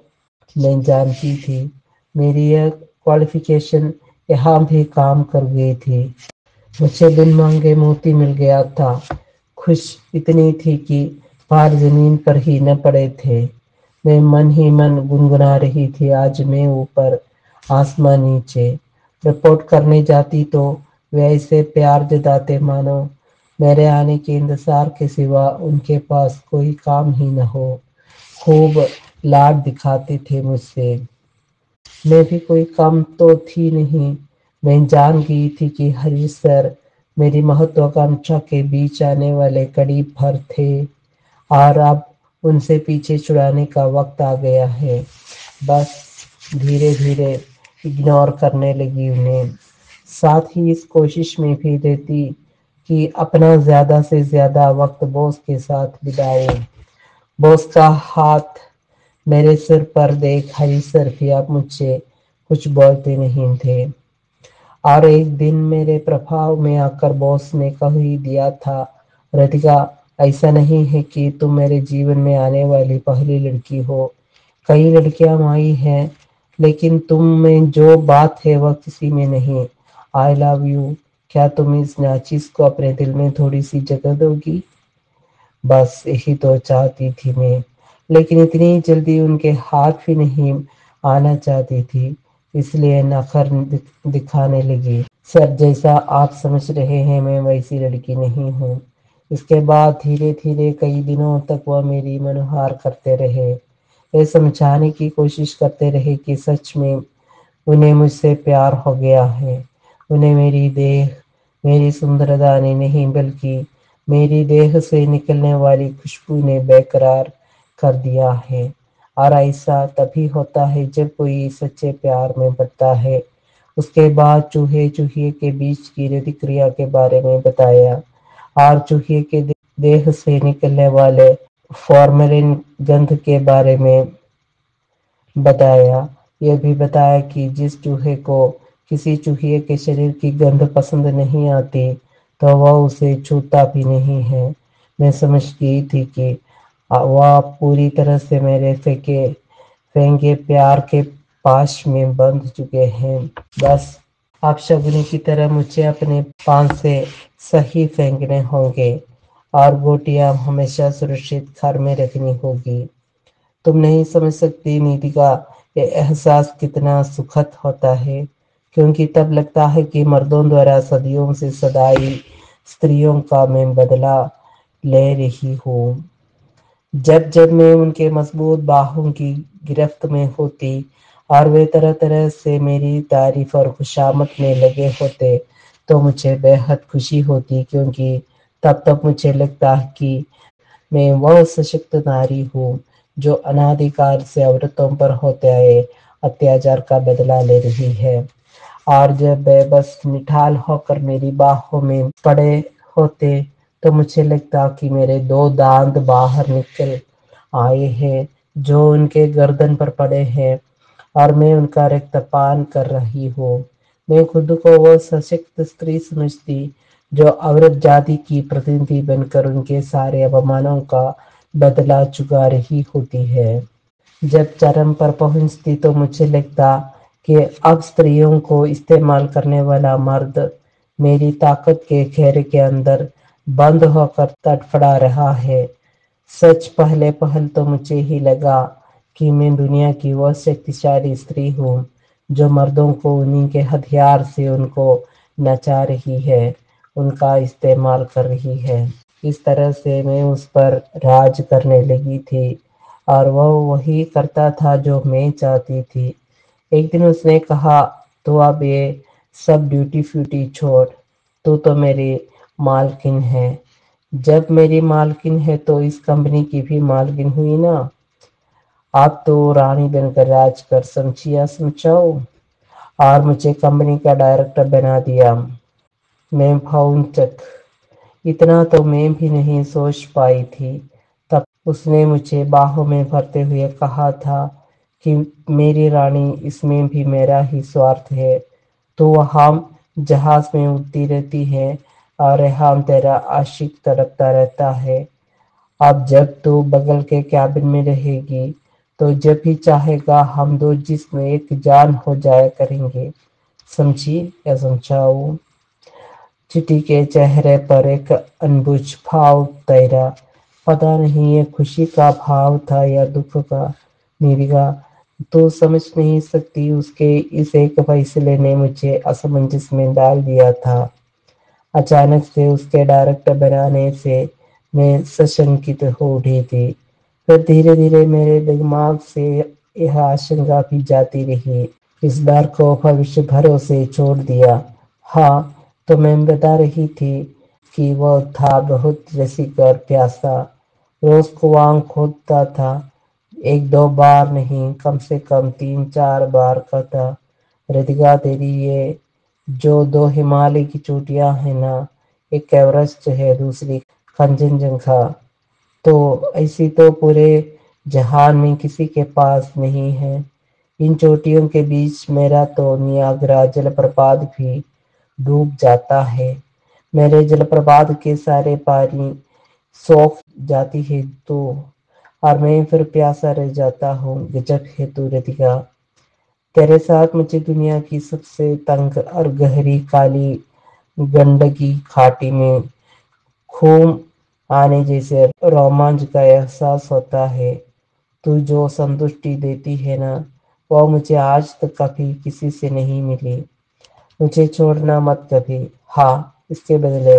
मैं जानती थी मेरी यह क्वालिफिकेशन यहाँ भी काम कर गई थी। मुझे बिन मांगे मोती मिल गया था। खुश इतनी थी कि बाहर जमीन पर ही न पड़े थे। मैं मन ही मन गुनगुना रही थी, आज मैं ऊपर आसमान नीचे। रिपोर्ट करने जाती तो वे ऐसे प्यार जताते मानो मेरे आने के इंतजार के सिवा उनके पास कोई काम ही न हो। खूब लाड दिखाते थे मुझसे। मैं भी कोई कम तो थी नहीं। मैं जान गई थी कि हरीश सर मेरी महत्वाकांक्षा के बीच आने वाले कड़ी भर थे, और अब उनसे पीछे छुड़ाने का वक्त आ गया है। बस धीरे धीरे इग्नोर करने लगी उन्हें। साथ ही इस कोशिश में भी रहती कि अपना ज्यादा से ज्यादा वक्त बॉस के साथ बिताऊं। बॉस का हाथ मेरे सिर पर देख हरी सर भी अब मुझसे कुछ बोलते नहीं थे। और एक दिन मेरे प्रभाव में आकर बॉस ने कह ही दिया था, राधिका, ऐसा नहीं है कि तुम मेरे जीवन में आने वाली पहली लड़की हो। कई लड़कियां आई हैं, लेकिन तुम में जो बात है वह किसी में नहीं। I love you. क्या तुम इस नाचिस को अपने दिल में थोड़ी सी जगह दोगी? बस यही तो चाहती थी मैं, लेकिन इतनी जल्दी उनके हाथ भी नहीं आना चाहती थी, इसलिए नखर दिखाने लगी। सर, जैसा आप समझ रहे हैं मैं वैसी लड़की नहीं हूँ। इसके बाद धीरे धीरे कई दिनों तक वह मेरी मनोहार करते रहे। वे समझाने की कोशिश करते रहे कि सच में उन्हें मुझसे प्यार हो गया है। उन्हें मेरी देह, मेरी सुंदरता ने नहीं, बल्कि मेरी देह से निकलने वाली खुशबू ने बेकरार कर दिया है। और ऐसा तभी होता है जब कोई सच्चे प्यार में पड़ता है। उसके बाद चूहे चूहिए के बीच की प्रतिक्रिया के बारे में बताया, और चूहे के देह से निकलने वाले फॉर्मेलिन गंध के बारे में बताया। यह भी बताया कि जिस चूहे को किसी चूहे के शरीर की गंध पसंद नहीं आती, तो वह उसे छूता भी नहीं है। मैं समझ गई थी कि वह पूरी तरह से मेरे फेंगे प्यार के पाश में बंध चुके हैं। बस अब शगुनी की तरह मुझे अपने पान से सही फेंकने होंगे, और गोटियां हमेशा सुरक्षित घर में रखनी होगी। तुम नहीं समझ सकती नीतिका, ये एहसास कितना सुखद होता है, क्योंकि तब लगता है कि मर्दों द्वारा सदियों से सदाई स्त्रियों का मैं बदला ले रही हूँ। जब जब मैं उनके मजबूत बाहों की गिरफ्त में होती और वे तरह तरह से मेरी तारीफ और खुशामद में लगे होते, तो मुझे बेहद खुशी होती, क्योंकि तब तब मुझे लगता है कि मैं वह सशक्त नारी हूँ जो अनादिकाल से औरतों पर होते आए अत्याचार का बदला ले रही है। और जब वे बस निठाल होकर मेरी बाहों में पड़े होते, तो मुझे लगता कि मेरे दो दांत बाहर निकल आए हैं जो उनके गर्दन पर पड़े हैं, और मैं उनका रक्तपान कर रही हूँ। मैं खुद को वह सशक्त स्त्री समझती जो औरत जाति की प्रतिनिधि बनकर उनके सारे अपमानों का बदला चुका रही होती है। जब चरम पर पहुंचती तो मुझे लगता कि अब स्त्रियों को इस्तेमाल करने वाला मर्द मेरी ताकत के घेरे के अंदर बंद होकर तड़फड़ा रहा है। सच, पहले पहल तो मुझे ही लगा कि मैं दुनिया की वह शक्तिशाली स्त्री हूँ जो मर्दों को उन्हीं के हथियार से उनको नचा रही है, उनका इस्तेमाल कर रही है। इस तरह से मैं उस पर राज करने लगी थी, और वह वही करता था जो मैं चाहती थी। एक दिन उसने कहा, तो अब ये सब ड्यूटी फ्यूटी छोड़, तू तो मेरी मालकिन है। जब मेरी मालकिन है तो इस कंपनी की भी मालकिन हुई ना। अब तो रानी बनकर राज कर, समझिया समझाओ। और मुझे कंपनी का डायरेक्टर बना दिया। میں بھاؤں چک، اتنا تو میں بھی نہیں سوچ پائی تھی۔ تب اس نے مجھے باہوں میں بھرتے ہوئے کہا تھا کہ میری رانی، اس میں بھی میرا ہی سوارتھ ہے۔ تو وہاں جہاز میں اڑتی رہتی ہے اور ریحان تیرا عاشق تڑپتا رہتا ہے۔ اب جب تو بغل کے کیبن میں رہے گی تو جب بھی چاہے گا ہم دو جسم ایک جان ہو جایا کریں گے، سمجھی یا سمجھاؤ؟ چٹی کے چہرے پر ایک انبوجھ بھاؤ تیرا، پتا نہیں یہ خوشی کا بھاؤ تھا یا دکھ کا۔ نیریگا، تو سمجھ نہیں سکتی، اس کے اس ایک فیصلے نے مجھے اسمنجس میں ڈال دیا تھا۔ اچانک سے اس کے ڈائریکٹر بنانے سے میں سشنکت ہو اٹھی تھی، پھر دھیرے دھیرے میرے دماغ سے یہ آشنکا بھی جاتی رہی۔ اس بار کو بھوشیہ بھروسے چھوڑ دیا۔ ہاں، تو میں بتا رہی تھی کہ وہ تھا بہت رسک اور پیاسا، روز کنواں کھودتا تھا، ایک دو بار نہیں، کم سے کم 3-4 بار کہتا، رتیکا تیری یہ جو دو ہمالیہ کی چوٹیاں ہیں نا، ایک ایورسٹ ہے، دوسری کنچنجنگا، تو ایسی تو پورے جہان میں کسی کے پاس نہیں ہے۔ ان چوٹیوں کے بیچ میرا تو نیاگرا جل پرپات بھی ڈوب جاتا ہے، میرے جل پرپات کے سارے پانی سوکھ جاتی ہے تو، اور میں پھر پیاسا رہ جاتا ہوں۔ گجب ہے تو رتیکا، تیرے ساتھ مجھے دنیا کی سب سے تنگ اور گہری کالی گنڈکی کھاٹی میں خون آنے جیسے رومانچ کا احساس ہوتا ہے۔ تو جو سنتشٹی دیتی ہے نا، وہ مجھے آج تک کبھی کسی سے نہیں ملی۔ مجھے چھوڑنا مت کبھی۔ ہاں، اس کے بدلے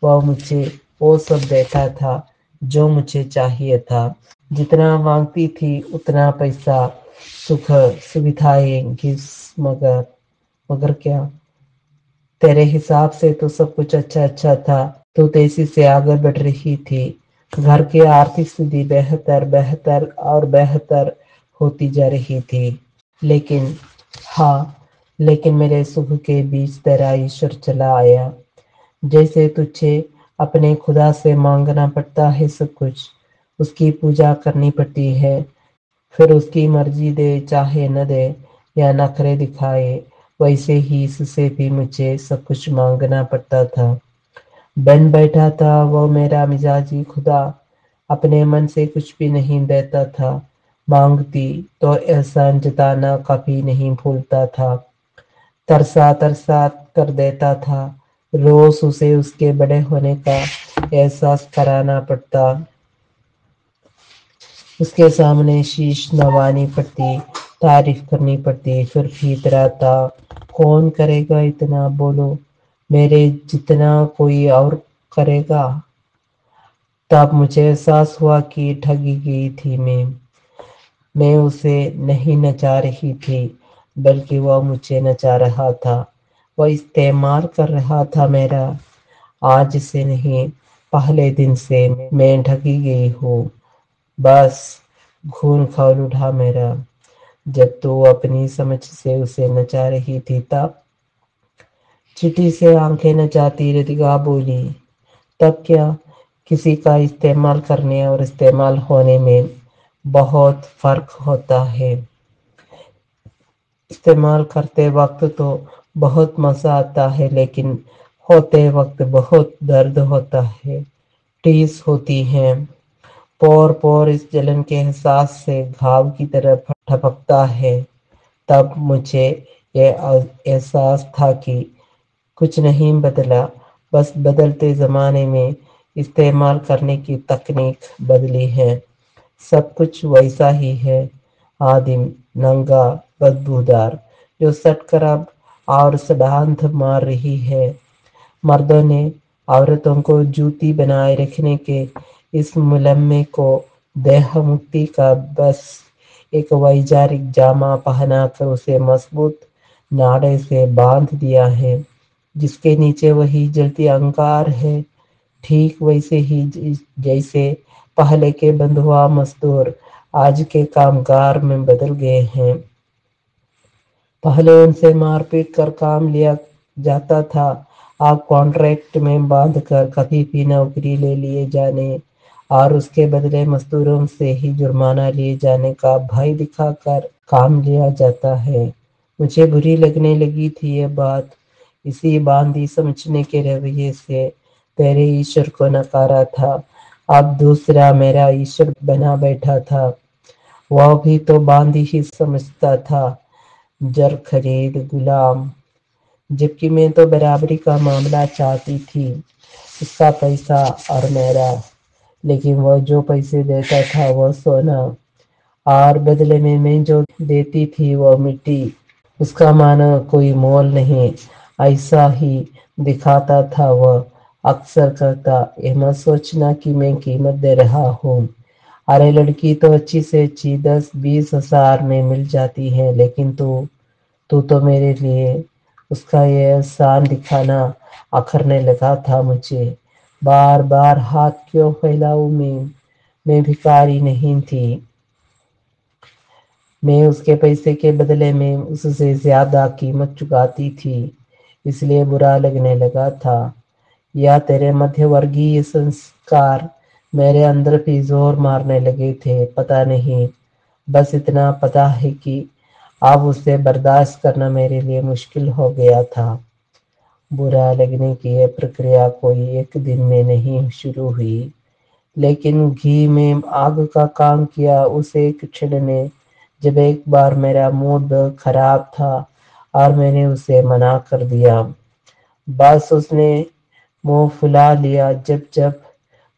وہ مجھے وہ سب دیتا تھا جو مجھے چاہیے تھا، جتنا مانگتی تھی اتنا پیسہ، سکھ، سویدھائیں، گفٹس، مگر کیا؟ تیرے حساب سے تو سب کچھ اچھا اچھا تھا، تو تیزی سے آگے بڑھ رہی تھی، گھر کی آرتھک استھتی بہتر بہتر اور بہتر ہوتی جا رہی تھی، لیکن ہاں، لیکن میرے سکھ کے بیچ تیرا ایشور چلا آیا، جیسے تجھے اپنے خدا سے مانگنا پڑتا ہے سب کچھ، اس کی پوجا کرنی پڑتی ہے، پھر اس کی مرضی دے چاہے نہ دے یا نخرے دکھائے، ویسے ہی اس سے بھی مجھے سب کچھ مانگنا پڑتا تھا۔ بن بیٹھا تھا وہ میرا مزاجی خدا، اپنے من سے کچھ بھی نہیں دیتا تھا، مانگتی تو احسان جتانا کبھی نہیں بھولتا تھا، ترسا ترسا کر دیتا تھا، روز اسے اس کے بڑے ہونے کا احساس کرانا پڑتا، اس کے سامنے شیش نوانی پڑتی، تعریف کرنی پڑتی، پھر بھی اتراتا، کون کرے گا اتنا بولو، میرے جتنا کوئی اور کرے گا؟ تب مجھے احساس ہوا کہ ٹھگی گئی تھی میں اسے نہیں نچا رہی تھی، بلکہ وہ مجھے نچا رہا تھا، وہ استعمال کر رہا تھا میرا۔ آج سے نہیں، پہلے دن سے میں ٹھگی گئی ہوں، بس خون کھول اٹھا میرا۔ جب تو اپنی سمجھ سے اسے نچا رہی تھی تب؟ چٹی سے آنکھیں نچاتی رتیکا بولی، تب کیا؟ کسی کا استعمال کرنے اور استعمال ہونے میں بہت فرق ہوتا ہے، استعمال کرتے وقت تو بہت مزہ آتا ہے، لیکن ہوتے وقت بہت درد ہوتا ہے، ٹھیس ہوتی ہے، پور پور اس جلن کے احساس سے گھاؤ کی طرح ٹھپکتا ہے۔ تب مجھے یہ احساس تھا کہ کچھ نہیں بدلا، بس بدلتے زمانے میں استعمال کرنے کی تکنیک بدلی ہے، سب کچھ ویسا ہی ہے، آدم، ننگا، بدبودار، جو سٹ کر اب اور سڑاندھ مار رہی ہے۔ مردوں نے عورتوں کو جوتی بنائے رکھنے کے اس ملمے کو دیہ مکتی کا بس ایک ویچارک جامہ پہنا کر اسے مضبوط ناڑے سے باندھ دیا ہے، جس کے نیچے وہی جلتی انگار ہے، ٹھیک ویسے ہی جیسے پہلے کے بندھوا مزدور آج کے کامگار میں بدل گئے ہیں۔ پہلے ان سے مار پیٹ کر کام لیا جاتا تھا، آپ کانٹریکٹ میں باندھ کر کبھی بھی نوکری لے لیے جانے اور اس کے بدلے مزدوروں سے ہی جرمانہ لیے جانے کا بھائی دکھا کر کام لیا جاتا ہے۔ مجھے بری لگنے لگی تھی یہ بات، اسی باندھی سمجھنے کے رویے سے تیرے ایشور کو نکارا تھا۔ اب دوسرا میرا ایشور بنا بیٹھا تھا، وہ بھی تو باندھی ہی سمجھتا تھا، جر خرید غلام، جبکہ میں تو برابری کا معاملہ چاہتی تھی، اس کا پیسہ اور میرا۔ لیکن وہ جو پیسے دیتا تھا وہ سونا، اور بدلے میں جو دیتی تھی وہ مٹی، اس کا معنی کوئی مول نہیں۔ ایسا ہی دکھاتا تھا وہ، اکثر کہتا، یہ مت سوچنا کہ میں قیمت دے رہا ہوں، ارے لڑکی تو اچھی سے اچھی 10-20 ہزار میں مل جاتی ہے، لیکن تو میرے لیے اس کا یہ احسان دکھانا اکھرنے لگا تھا مجھے۔ بار بار ہاتھ کیوں پھیلاؤں میں بھکاری نہیں تھی، میں اس کے پیسے کے بدلے میں اس سے زیادہ قیمت چکاتی تھی، اس لیے برا لگنے لگا تھا۔ یا تیرے مدھیہ ورگی سنسکار میرے اندر بھی زور مارنے لگے تھے، پتہ نہیں۔ بس اتنا پتہ ہے کہ اب اسے برداشت کرنا میرے لیے مشکل ہو گیا تھا۔ برا لگنے کی یہ پرکریا کوئی ایک دن میں نہیں شروع ہوئی، لیکن گھی میں آگ کا کام کیا اس ایک چھڑ نے، جب ایک بار میرا موڈ خراب تھا اور میں نے اسے منع کر دیا۔ بس اس نے منہ پھلا لیا، جب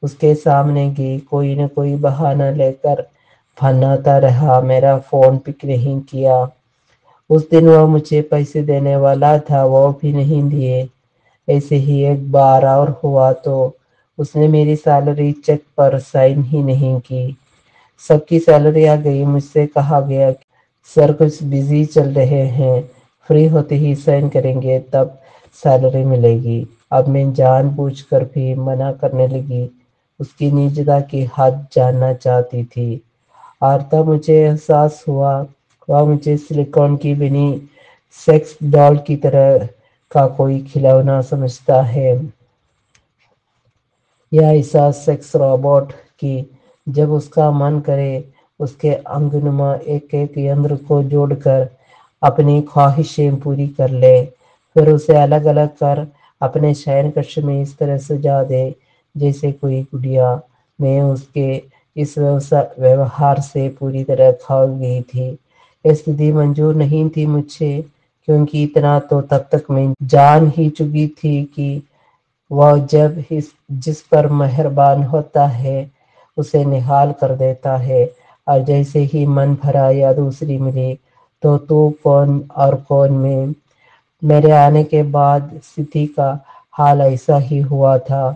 اس کے سامنے گئی کوئی نہ کوئی بہانہ لے کر پھناتا رہا، میرا فون پک نہیں کیا۔ اس دن وہ مجھے پیسے دینے والا تھا، وہ بھی نہیں دیے۔ ایسے ہی ایک بار اور ہوا تو اس نے میری سیلری چیک پر سائن ہی نہیں کی۔ سب کی سیلری آ گئی، مجھ سے کہا گیا سر کچھ بزی چل رہے ہیں، فری ہوتے ہی سائن کریں گے تب سیلری ملے گی۔ اب میں جان بوجھ کر بھی منع کرنے لگی، اس کی نجتا کی حد جاننا چاہتی تھی، اور تب مجھے احساس ہوا وہ مجھے سلیکون کی بنی سیکس ڈال کی طرح کا کوئی کھلونا سمجھتا ہے، یا ایسا سیکس روبوٹ کہ جب اس کا من کرے اس کے انگنما ایک ایک یندر کو جوڑ کر اپنی خواہشیں پوری کر لے، پھر اسے الگ الگ کر اپنے شائن کش میں اس طرح سجا دے جیسے کوئی گڑیا۔ میں اس کے اس ویوہار سے پوری طرح کھو گئی تھی۔ یہ استھتی منظور نہیں تھی مجھے، کیونکہ اتنا تو تب تک میں جان ہی چکی تھی کہ وہ جب جس پر مہربان ہوتا ہے اسے نہال کر دیتا ہے، اور جیسے ہی من بھرا یا دوسری ملی تو کون اور کون میں۔ میرے آنے کے بعد ستھی کا حال ایسا ہی ہوا تھا،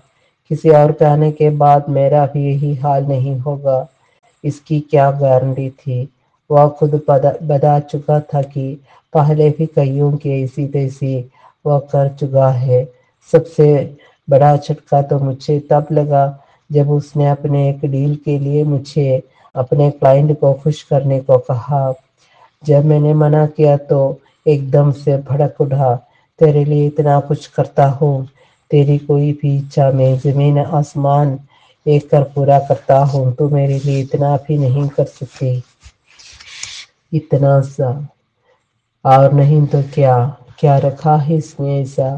کسی اور کے آنے کے بعد میرا بھی یہی حال نہیں ہوگا، اس کی کیا گارنٹی تھی۔ وہ خود بتا چکا تھا کہ پہلے بھی کئیوں کی ایسی تیسی وہ کر چکا ہے۔ سب سے بڑا جھٹکا تو مجھے تب لگا جب اس نے اپنے ایک ڈیل کے لیے مجھے اپنے کلائنٹ کو خوش کرنے کو کہا۔ جب میں نے منع کیا تو ایک دم سے بھڑک اٹھا، تیرے لیے اتنا کچھ کرتا ہوں، تیری کوئی بھی اچھا میں زمین آسمان ایک کر پورا کرتا ہوں، تو میرے لیے اتنا بھی نہیں کر سکتی؟ اتنا سا اور نہیں تو کیا رکھا ہے اس میں ایسا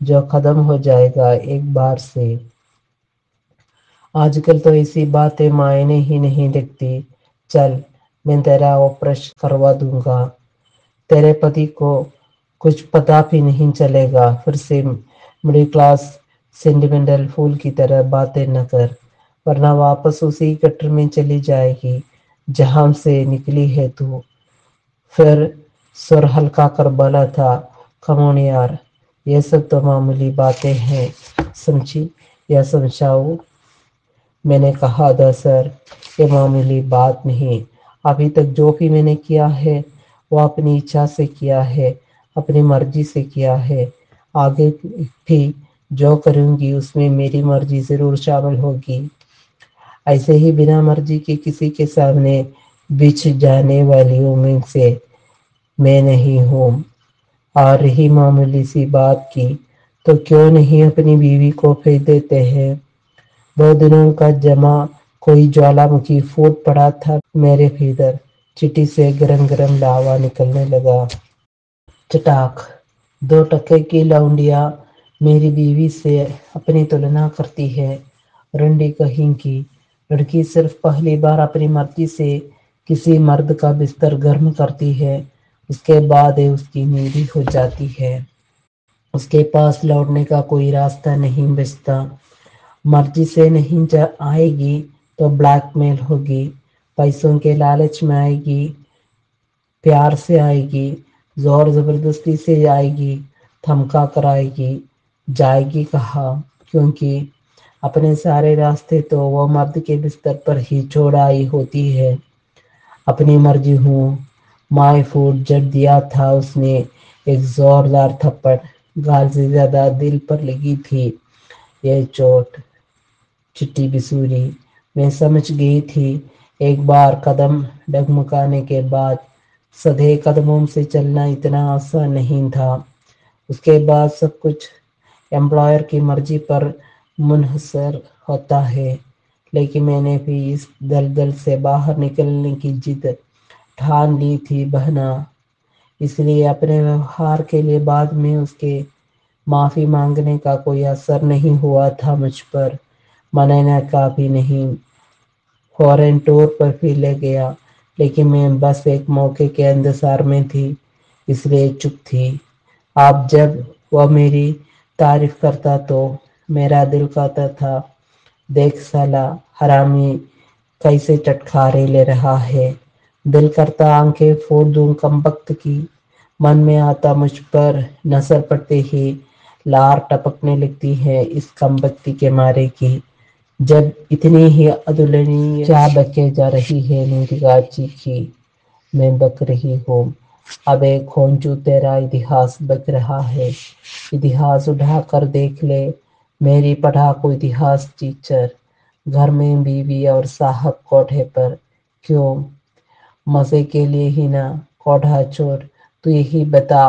جو ختم ہو جائے گا ایک بار سے؟ آج کل تو ایسی باتیں معنی ہی نہیں رکھتی۔ چل، میں تیرا آپریشن کروا دوں گا، تیرے پتی کو کچھ پتا بھی نہیں چلے گا، پھر سے مڈل کلاس سینٹیمنٹل پھول کی طرح باتیں نہ کر، ورنہ واپس اسی گٹر میں چلی جائے گی جہاں سے نکلی ہے تو۔ پھر سر ہلکا کر بولا تھا، کمون یار، یہ سب تو معمولی باتیں ہیں، سمجھی یا سمجھاؤں؟ میں نے کہا، سر یہ معمولی بات نہیں، ابھی تک جو بھی میں نے کیا ہے وہ اپنی اچھا سے کیا ہے، اپنی مرضی سے کیا ہے، آگے بھی جو کروں گی اس میں میری مرضی ضرور شامل ہوگی۔ ایسے ہی بنا مرضی کے کسی کے سامنے بچھ جانے والیوں میں سے میں نہیں ہوں۔ اور رہی معمولی سی بات کی، تو क्यों नहीं अपनी बीवी को भेज देते हैं। 2 दिनों का जमा कोई ज्वालामुखी फूट पड़ा था मेरे भीतर। चिट्ठी से गरम गरम लावा निकलने लगा। चटाक। 2 टके की लौंडिया मेरी बीवी से अपनी तुलना करती है। रंडी कहीं की लड़की सिर्फ पहली बार अपनी मर्जी से किसी मर्द का बिस्तर गर्म करती है, उसके बाद ये उसकी नींदी हो जाती है। उसके पास लौटने का कोई रास्ता नहीं बचता। मर्जी से नहीं आएगी तो ब्लैकमेल होगी, पैसों के लालच में आएगी, प्यार से आएगी, जोर जबरदस्ती से आएगी, धमका कर आएगी। जाएगी कहाँ, क्योंकि अपने सारे रास्ते तो वो मर्द के बिस्तर पर ही छोड़ आई होती है। अपनी मर्जी हूँ। माय फूड जब दिया था उसने एक जोरदार थप्पड़, गाल से ज्यादा दिल पर लगी थी ये चोट। चिट्ठी बिसूरी। मैं समझ गई थी। एक बार कदम डगमगाने के बाद सधे कदमों से चलना इतना आसान नहीं था। उसके बाद सब कुछ एम्प्लॉयर की मर्जी पर मुनहसर होता है। लेकिन मैंने भी इस दलदल से बाहर निकलने की जिद ठान ली थी बहना। इसलिए अपने व्यवहार के लिए बाद में उसके माफी मांगने का कोई असर नहीं हुआ था मुझ पर। मनाने का भी नहीं। फॉरेन टूर पर भी ले गया, लेकिन मैं बस एक मौके के इंतजार में थी, इसलिए चुप थी। आप जब वह मेरी तारीफ करता तो मेरा दिल कहता था, देख साला हरामी कैसे चटखारे ले रहा है। दिल करता आंखें फोड़ दूं कमबख्त की। मन में आता मुझ पर नजर पड़ते ही लार टपकने लगती है इस कमबख्ती के मारे की। जब इतनी ही अदुलनीय क्या बके जा रही है निगाह चीखी। मैं बक रही हूँ। अब एक खोंचू तेरा इतिहास बक रहा है। इतिहास उठा कर देख ले मेरी पढ़ाकू इतिहास टीचर। घर में बीवी और साहब कोठे पर। क्यों, मजे के लिए ही ना। कोठा चोर, तू यही बता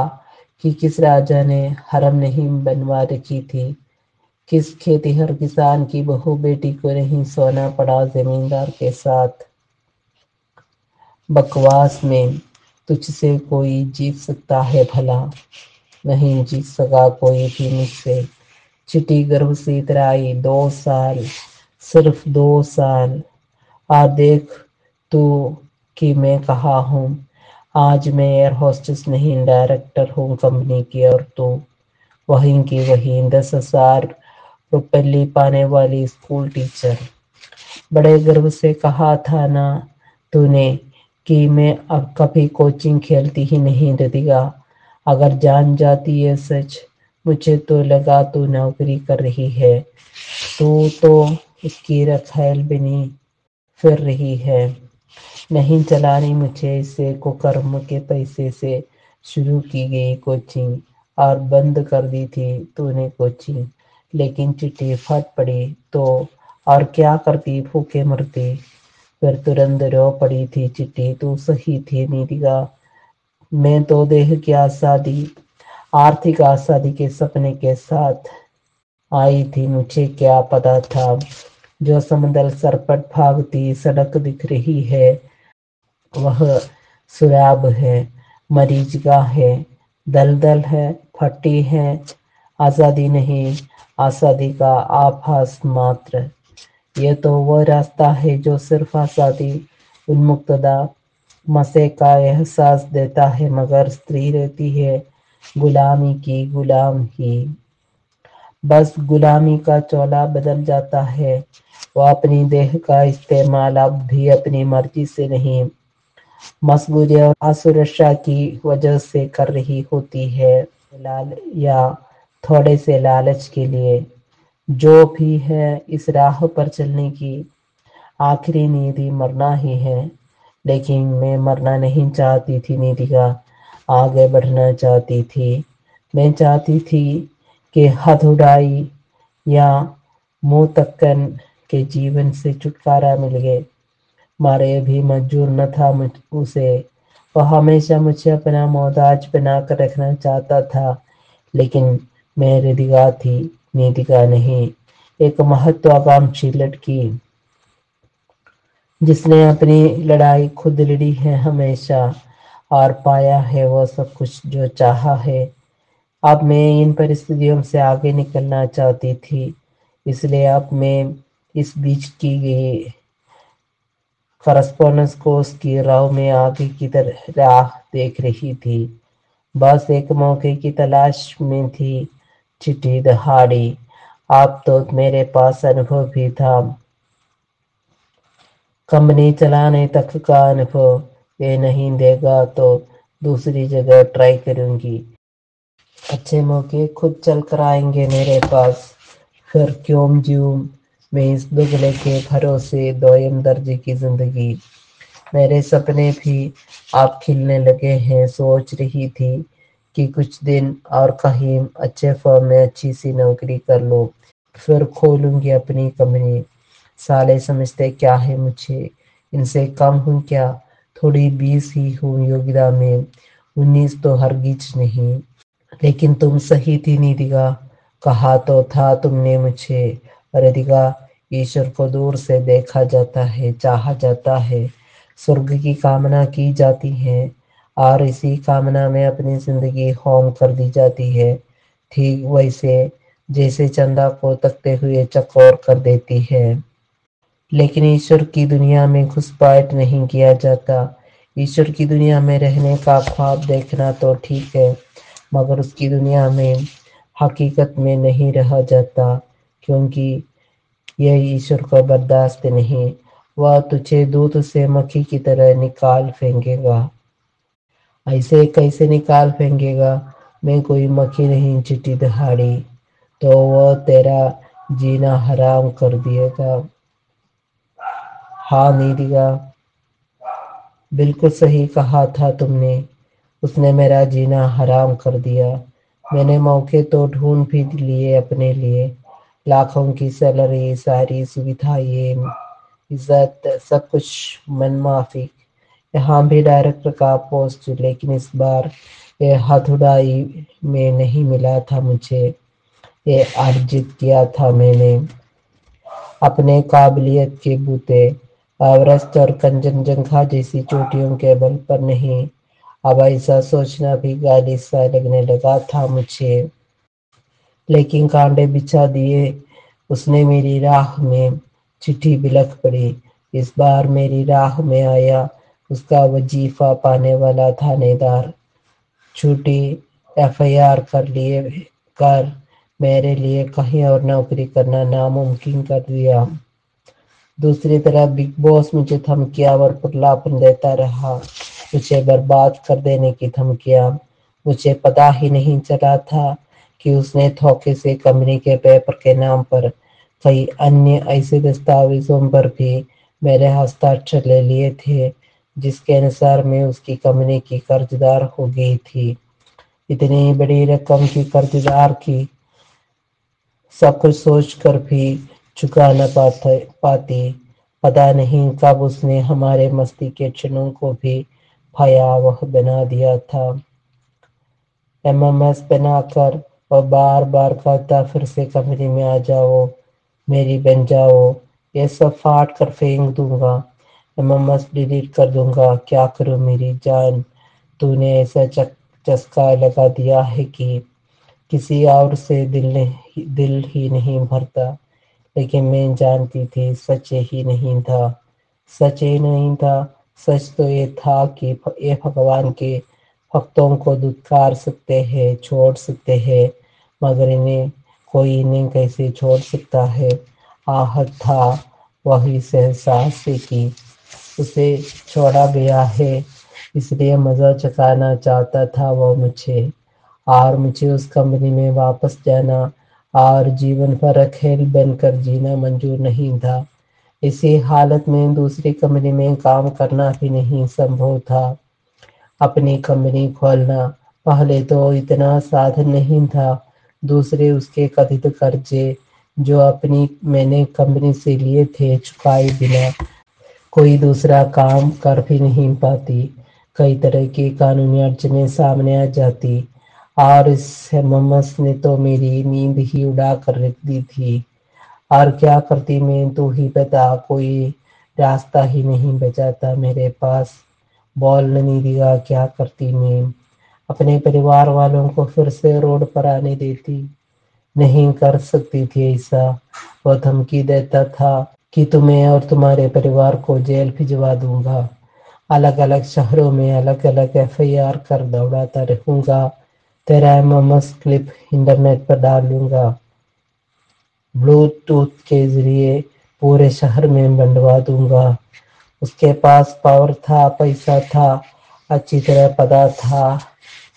कि किस राजा ने हरम नहीं बनवा रखी थी। किस खेतिहर किसान की बहू बेटी को नहीं सोना पड़ा जमींदार के साथ। बकवास में तुझसे कोई जीत सकता है भला। नहीं जीत सका कोई भी मुझसे। चिट्ठी गर्भ से इतराई। 2 साल, सिर्फ 2 साल। आ देख तू कि मैं कहाँ हूँ। आज मैं एयर होस्टेस नहीं डायरेक्टर हूँ कंपनी की, और तू वहीं की वहीं 10,000 रुपये पाने वाली स्कूल टीचर। बड़े गर्व से कहा था ना तूने कि मैं अब कभी कोचिंग खेलती ही नहीं रितिका। अगर जान जाती है सच, मुझे तो लगा तू नौकरी कर रही है। तू तो उसकी रखैल बनी फिर रही है। नहीं चलानी मुझे इससे कुकर्म के पैसे से शुरू की गई कोचिंग, और बंद कर दी थी तूने कोचिंग। लेकिन चिट्ठी फट पड़ी तो और क्या करती, भूखे मरती। फिर तुरंत रो पड़ी थी चिट्ठी। तू सही थी निधिका। मैं तो देह की आजादी, आर्थिक आजादी के सपने के साथ आई थी। मुझे क्या पता था जो समंदर सरपट भागती सड़क दिख रही है वह सुराब है, मरीजगाह है, दलदल है, फटी है। आजादी नहीं, आजादी का आभास मात्र। ये तो वह रास्ता है जो सिर्फ आजादी उन्मुक्तता मसे का एहसास देता है, मगर स्त्री रहती है गुलामी की गुलाम ही। बस गुलामी का चोला बदल जाता है। वो अपनी देह का इस्तेमाल अब भी अपनी मर्जी से नहीं, मजबूरी और असुरक्षा की वजह से कर रही होती है। लाल या थोड़े से लालच के लिए। जो भी है इस राह पर चलने की आखिरी नीति मरना ही है। लेकिन मैं मरना नहीं चाहती थी निधिका, आगे बढ़ना चाहती थी। मैं चाहती थी कि हथौड़ाई या मुंह तक्कन के जीवन से छुटकारा मिल गए। मारे भी मंजूर न था उसे। वह हमेशा मुझे अपना मोहताज बनाकर रखना चाहता था, लेकिन میں ردیگا تھی، نیتیگا نہیں، ایک مہتواکانکشی لڑکی جس نے اپنی لڑائی خود لڑی ہے ہمیشہ، اور پایا ہے وہ سب کچھ جو چاہا ہے۔ اب میں ان پرستتھیوں سے آگے نکلنا چاہتی تھی، اس لیے اب میں اس بیچ کی گئی کرسپونڈنس کورس کی راہ میں آگے کی راہ دیکھ رہی تھی۔ بس ایک موقع کی تلاش میں تھی۔ چٹھی دہاڑی، اب تو میرے پاس انبھو بھی تھا، کمپنی چلانے تک کا انبھو۔ یہ نہیں دے گا تو دوسری جگہ ٹرائی کروں گی۔ اچھے موقع خود چل کر آئیں گے میرے پاس، پھر کیوں جیوں میں اس دگلے کے بھروسے دوئم درجے کی زندگی۔ میرے سپنے بھی اب کھلنے لگے ہیں۔ سوچ رہی تھی کہ کچھ دن اور کہیں اچھے فرم میں اچھی سی نوکری کر لوں، پھر کھولوں گی اپنی کمپنی۔ سالے سمجھتے کیا ہے مجھے، ان سے کم ہوں کیا، تھوڑی 20 ہی ہوں یوگتا میں، 19 تو ہرگز نہیں۔ لیکن تم صحیح تھی نیتیگا، کہا تو تھا تم نے مجھے۔ رادھیکا، ایشور کو دور سے دیکھا جاتا ہے، چاہا جاتا ہے، سرگ کی کامنا کی جاتی ہے، اور اسی کامنا میں اپنی زندگی ہوم کر دی جاتی ہے، ٹھیک ویسے جیسے چندا کو تکتے ہوئے چکور کر دیتی ہے۔ لیکن ایشور کی دنیا میں گھسپیٹ نہیں کیا جاتا۔ ایشور کی دنیا میں رہنے کا خواب دیکھنا تو ٹھیک ہے، مگر اس کی دنیا میں حقیقت میں نہیں رہا جاتا، کیونکہ یہ ایشور کو برداشت نہیں۔ وہ تجھے دودھ سے مکھی کی طرح نکال پھینکے گا۔ ایسے کیسے نکال پھینکے گا؟ میں کوئی مکھی نہیں چٹھی دہاڑی، تو وہ تیرا جینا حرام کر دے گا۔ ہاں نیتیگا، بالکل صحیح کہا تھا تم نے، اس نے میرا جینا حرام کر دیا۔ میں نے موقع تو ڈھونڈ بھی لیے اپنے لیے، لاکھوں کی سیلری، ساری سویدھائیں، عزت، سب کچھ من مافک، یہاں بھی ڈائریکٹر کا پوسٹ، لیکن اس بار یہ ہتھوڑائی میں نہیں ملا تھا مجھے، یہ ارجت کیا تھا میں نے اپنے قابلیت کے بوتے، ایورسٹ اور کنچن جنگا جیسی چوٹیوں کے بل پر نہیں۔ اب ایسا سوچنا بھی گالی سا لگنے لگا تھا مجھے۔ لیکن کانٹے بچھا دیے اس نے میری راہ میں۔ چٹھی بلکھ پڑی۔ اس بار میری راہ میں آیا اس کا وظیفہ پانے والا تھانے دار۔ چھوٹی FIR کر میرے لیے کہیں اور نوکری کرنا ناممکن کر دیا۔ دوسری طرف بگ باس مجھے دھمکیاں اور پرلاپن دیتا رہا، مجھے برباد کر دینے کی دھمکیاں۔ مجھے پتا ہی نہیں چلا تھا کہ اس نے دھوکے سے کمپنی کے پیپر کے نام پر کئی انیہ ایسے دستاویزوں پر بھی میرے ہستاکشر لے لیے تھے، جس کے انوسار میں اس کی کمپنی کی قرض دار ہو گئی تھی۔ اتنی بڑی رقم کی قرض دار کی سب کچھ سوچ کر بھی چکا نہ پاتی۔ پتا نہیں کب اس نے ہمارے مستی کے چھنوں کو بھی بھیاوہ بنا دیا تھا۔ MMS بنا کر اور بار بار کہتا پھر سے کمپنی میں آ جاؤ، میری بن جاؤ، یہ سب پھاڑ کر پھینک دوں گا، MMS ڈیلیٹ کر دوں گا۔ کیا کروں میری جان، تو نے ایسا چسکا لگا دیا ہے کہ کسی اور سے دل ہی نہیں بھرتا۔ لیکن میں جانتی تھی سچ یہی نہیں تھا، سچ یہ نہیں تھا، سچ تو یہ تھا کہ یہ بھگوان کے بھکتوں کو دھتکار سکتے ہیں، چھوڑ سکتے ہیں، مگر انہیں کیسے چھوڑ سکتا ہے۔ آہت تھا وہی احساس سے کہ اسے چھوڑا گیا ہے، اس لیے مزہ چکھانا چاہتا تھا وہ مجھے، اور مجھے اس کمپنی میں واپس جانا اور جیون بھر اکیل بن کر جینا منظور نہیں تھا۔ اسی حالت میں دوسری کمپنی میں کام کرنا بھی نہیں سمبھو تھا۔ اپنی کمپنی کھولنا پہلے تو اتنا سادھن نہیں تھا، دوسرے اس کے کتھت قرضے جو میں نے کمپنی سے لیے تھے چکائے بنا کوئی دوسرا کام کر بھی نہیں پاتی۔ کئی طرح کی قانونی اڑچنیں سامنے آ جاتی، اور اس ممس نے تو میری نیند ہی اڑا کر رکھ دی تھی۔ اور کیا کرتی میں تو ہی بتا، کوئی راستہ ہی نہیں بچا تھا میرے پاس۔ بول نہیں دیا کیا کرتی میں، اپنے پریوار والوں کو پھر سے روڈ پر آنے دیتی؟ نہیں کر سکتی تھی ایسا۔ وہ دھمکی دیتا تھا کہ تمہیں اور تمہارے پریوار کو جیل بھجوا دوں گا، الگ الگ شہروں میں الگ الگ FIR کر دوڑاتا رہوں گا، تیرا MMS کلپ انٹرنیٹ پر ڈال دوں گا، بلوٹوتھ کے ذریعے پورے شہر میں بنٹوا دوں گا۔ اس کے پاس پاور تھا، پیسہ تھا، اچھی طرح پتا تھا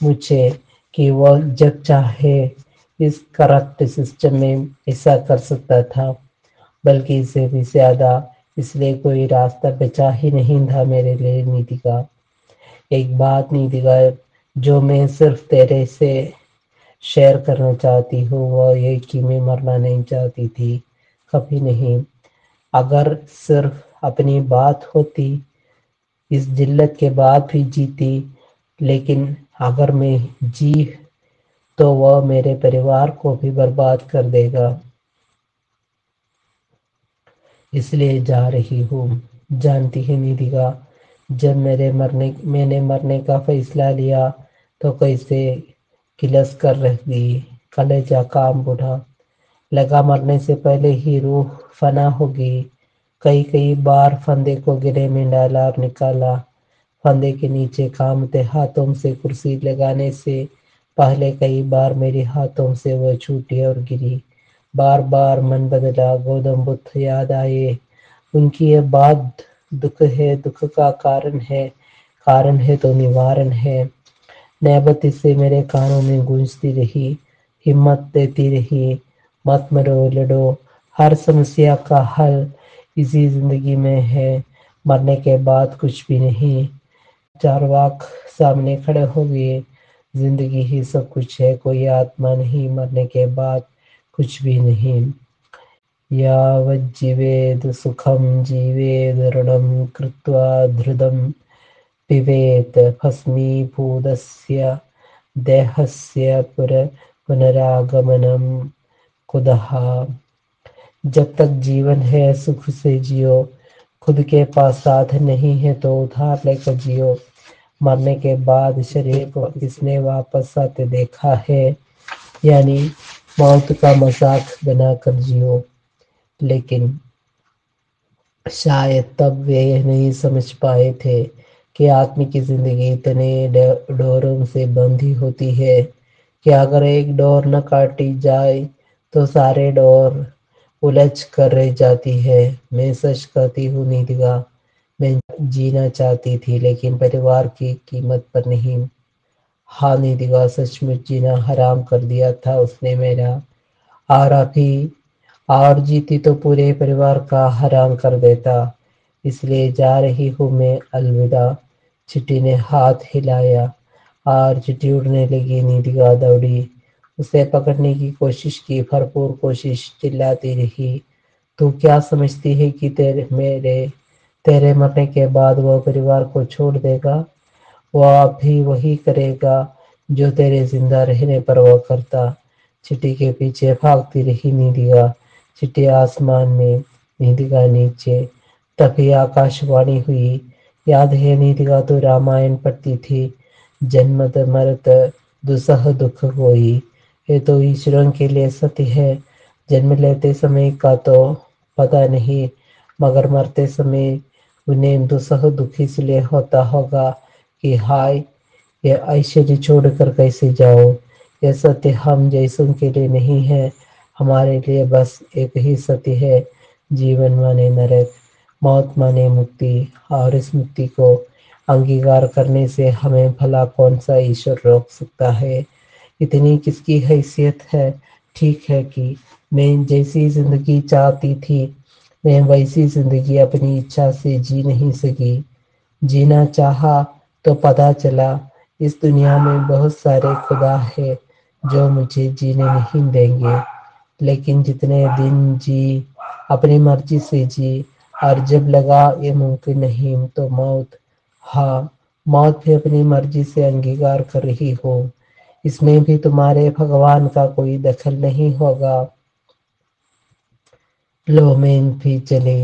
مجھے کہ وہ جب چاہے اس کرپٹ سسٹم میں ایسا کر سکتا تھا، بلکہ اسے بھی زیادہ۔ اس لیے کوئی راستہ بچا ہی نہیں تھا میرے لیے نیتیکا۔ ایک بات نیتیکا جو میں صرف تیرے سے شیئر کرنا چاہتی ہوں وہ یہ کہ میں مرنا نہیں چاہتی تھی، کبھی نہیں۔ اگر صرف اپنی بات ہوتی اس ذلت کے بعد بھی جیتی، لیکن اگر میں جی تو وہ میرے پریوار کو بھی برباد کر دے گا۔ اس لیے جا رہی ہوں۔ جانتی ہے نیتیکا، جب میں نے مرنے کا فیصلہ لیا تو کیسے کلس کر رہ گئی، کلیجہ کام بڑھا لگا، مرنے سے پہلے ہی روح فنا ہوگی۔ کئی بار پھندے کو گرے میں ڈالا اور نکالا، پھندے کے نیچے کامتے ہاتھوں سے کرسی لگانے سے پہلے کئی بار میرے ہاتھوں سے وہ چھوٹی اور گری۔ بار بار من بدلا، گوتم بدھ یاد آئے، ان کی یہ بات دکھ ہے، دکھ کا کارن ہے تو نوارن ہے۔ نعبت اس سے میرے کانوں میں گونجتی رہی، ہمت دیتی رہی، مت مرو، لڑو، ہر سمسیا کا حل اسی زندگی میں ہے، مرنے کے بعد کچھ بھی نہیں۔ چارواک سامنے کھڑے ہو گئے، زندگی ہی سب کچھ ہے، کوئی آتما نہیں، مرنے کے بعد کچھ بھی نہیں۔ یاوت جیویت سکھم جیویت رنم کرتوا دھرتم پیبیت بھسمی بھوتस्य دیہسయ پنراگمنم کدھا۔ جب تک جیون ہے سکھ سے جیو، خود کے پاس سادھن نہیں ہے تو ادھار لے کر جیو۔ مرنے کے بعد شریر کو کس نے واپس آتے دیکھا ہے، یعنی موت کا مذاق بنا کر جیو۔ لیکن شاید تب وہ یہ نہیں سمجھ پائے تھے کہ آدمی کی زندگی اتنے ڈوروں سے بندھی ہوتی ہے کہ اگر ایک ڈور نہ کاٹی جائے تو سارے ڈور الجھ کر رہ جاتی ہے۔ میں سچ کہتی ہوں نیتیکا، میں جینا چاہتی تھی لیکن پریوار کی قیمت پر نہیں۔ ہاں نیتیکا، سچ مچ جینا حرام کر دیا تھا اس نے میرا، اور ابھی اور جیتی تو پورے پریوار کا حرام کر دیتا۔ اس لیے جا رہی ہوں میں، الوداع۔ چٹی نے ہاتھ ہلایا اور چٹی اڑنے لگی۔ نیتیکا دوڑی، اسے پکڑنے کی کوشش کی، بھرپور کوشش، چلاتی رہی، تو کیا سمجھتی ہے کہ تیرے مرنے کے بعد وہ پریوار کو چھوڑ دے گا؟ وہ اب بھی وہی کرے گا جو تیرے زندہ رہنے پر وہ کرتا۔ چٹی کے پیچھے بھاگتی رہی نیتیکا، چٹی آسمان میں، نیتیکا نیچے۔ تبھی آکاش وانی ہوئی۔ یاد ہے نیتیکا، تو رامائن پڑھتی تھی، جنمت مرت دسہ دکھ ہوئی، یہ تو ایشوروں کے لیے ستیہ ہے۔ جنم لیتے سمے کا تو پتا نہیں، مگر مرتے سمے انہیں دسہ دکھ اس لیے ہوتا ہوگا کہ ہائے یہ ایشوری چھوڑ کر کیسے جاؤ۔ یہ ستیہ ہم جیسوں کے لیے نہیں ہے، ہمارے لیے بس ایک ہی ستیہ ہے، جیون مانے نرک، موت مانے مکتی، اور اس مکتی کو انگیکار کرنے سے ہمیں بھلا کون سا ایشور روک سکتا ہے؟ اتنی کس کی حیثیت ہے؟ ٹھیک ہے کہ میں جیسی زندگی چاہتی تھی میں ویسی زندگی اپنی اچھا سے جی نہیں سکی۔ جینا چاہا تو پتا چلا اس دنیا میں بہت سارے خدا ہے جو مجھے جینے نہیں دیں گے۔ لیکن جتنے دن جی اپنی مرضی سے جی، اور جب لگا یہ ممکن نہیں تو موت، ہاں موت بھی اپنی مرضی سے انگیکار کر رہی ہوں۔ اس میں بھی تمہارے بھگوان کا کوئی دخل نہیں ہوگا۔ لو مین بھی چلے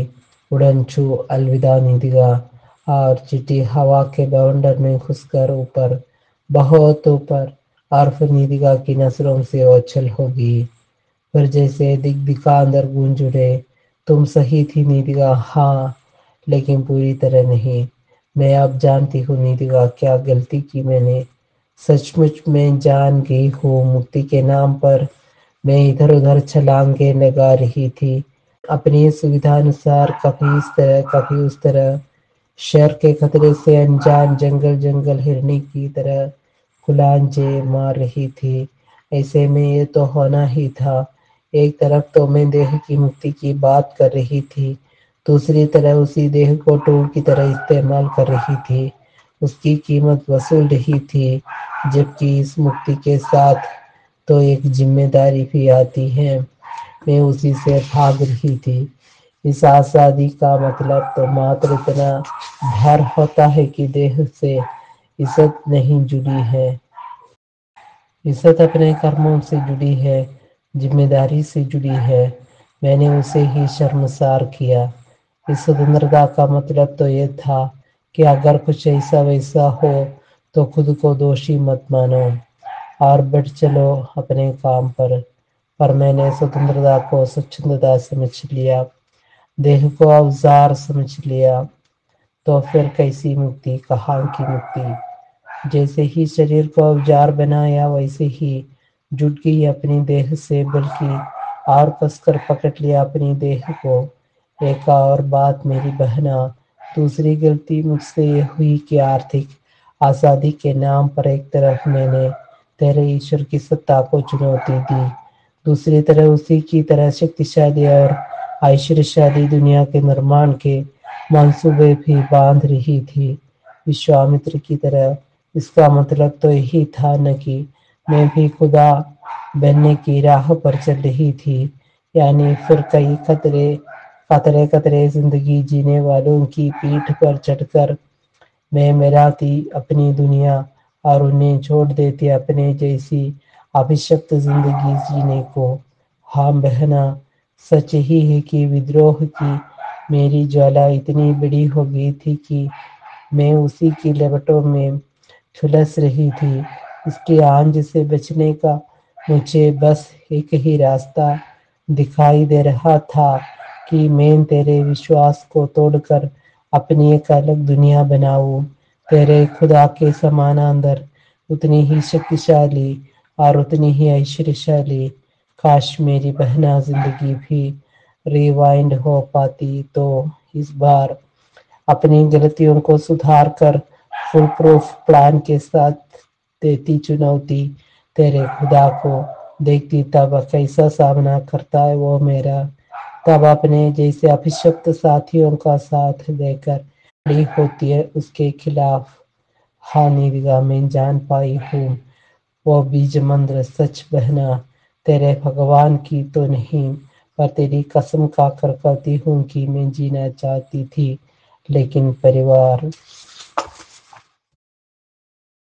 اڑن چھو الوداع ندیگا، اور چٹی ہوا کے بونڈر میں گھس کر اوپر، بہت اوپر، اور پھر ندیگا کی نظروں سے اوچھل ہوگی۔ پھر جیسے دک دکا اندر گونج اٹھے، تم صحیح تھی ندیگا، ہاں لیکن پوری طرح نہیں۔ میں اب جانتی ہوں ندیگا کیا غلطی کی میں نے، سچ مچ میں جان گئی ہوں مکتی کے نام پر میں ادھر ادھر چھلانگیں لگا رہی تھی، اپنی سویدھانسار، کبھی اس طرح کبھی اس طرح، شر کے خطرے سے انجان جنگل جنگل ہرنی کی طرح کھلانچیں مار رہی تھی۔ ایسے میں یہ تو ہونا ہی تھا، ایک طرف تو میں دیہ کی مکتی کی بات کر رہی تھی، دوسری طرف اسی دیہ کو ٹول کی طرح استعمال کر رہی تھی، اس کی قیمت وصول رہی تھی، جبکہ اس مکتی کے ساتھ تو ایک ذمہ داری بھی آتی ہے۔ میں اسی سے بھاگ رہی تھی۔ اس آزادی کا مطلب تو ماتر اتنا ڈر ہوتا ہے کہ دیہ سے عزت نہیں جڑی ہے۔ عزت اپنے کرموں سے جڑی ہے، ذمہ داری سے جڑی ہے، میں نے اسے ہی شرمسار کیا۔ اس سوتنترتا کا مطلب تو یہ تھا کہ اگر کچھ ایسا ویسا ہو تو خود کو دوشی مت مانو اور بڑھ چلو اپنے کام پر میں نے سوتنترتا کو سوچھندتا سمجھ لیا، دیہ کو اوزار سمجھ لیا، تو پھر کیسی مکتی، کہاں کی مکتی؟ جیسے ہی شریر کو اوزار بنایا ویسے ہی جٹ گئی اپنی دیہ سے، بلکہ اور کس کر پکڑ لیا اپنی دیہ کو۔ ایک اور بات میری بہنا، دوسری غلطی مجھ سے یہ ہوئی کہ آرتھک آزادی کے نام پر ایک طرف میں نے تیرے ایشور کی ستا کو چنوتی دی، دوسری طرف اسی کی طرح شکتیشالی اور ایشوریہشالی دنیا کے نرمان کے منصوبے بھی باندھ رہی تھی وشوامتر کی طرح۔ اس کا مطلب تو یہی تھا نا کہ میں بھی خدا بننے کی راہ پر چل رہی تھی، یعنی پھر کئی قطرے قطرے زندگی جینے والوں کی پیٹھ پر چڑھ کر میں مراتی اپنی دنیا اور انہیں چھوڑ دیتی اپنے جیسی ابھشپت زندگی جینے کو۔ ہاں بہنا، سچ ہی ہے کہ ودروہ کی میری جوالا اتنی بڑی ہو گئی تھی کہ میں اسی کی لپٹوں میں جھلس رہی تھی۔ اس کی آنچ سے بچنے کا مجھے بس ایک ہی راستہ دکھائی دے رہا تھا کہ میں تیرے وشواس کو توڑ کر اپنی ایک الگ دنیا بناؤں، تیرے خدا کے سمان اندر اتنی ہی شکتیشالی اور اتنی ہی ایشوریہشالی۔ کاش میری بہنا زندگی بھی ریوائنڈ ہو پاتی تو اس بار اپنی غلطیوں کو سدھار کر فل پروف پلان کے ساتھ دیتی چنوتی تیرے خدا کو، دیکھتی تب کیسا سامنا کرتا ہے وہ میرا، تب اپنے جیسے ابھشپت ساتھیوں کا ساتھ دے کر کھڑی ہوتی ہے اس کے خلاف۔ ہاں ندیگا، میں جان پائی ہوں وہ بیج منتر سچ بہنا، تیرے بھگوان کی تو نہیں پر تیری قسم کھا کر کہتی ہوں کہ میں جینا چاہتی تھی، لیکن پریوار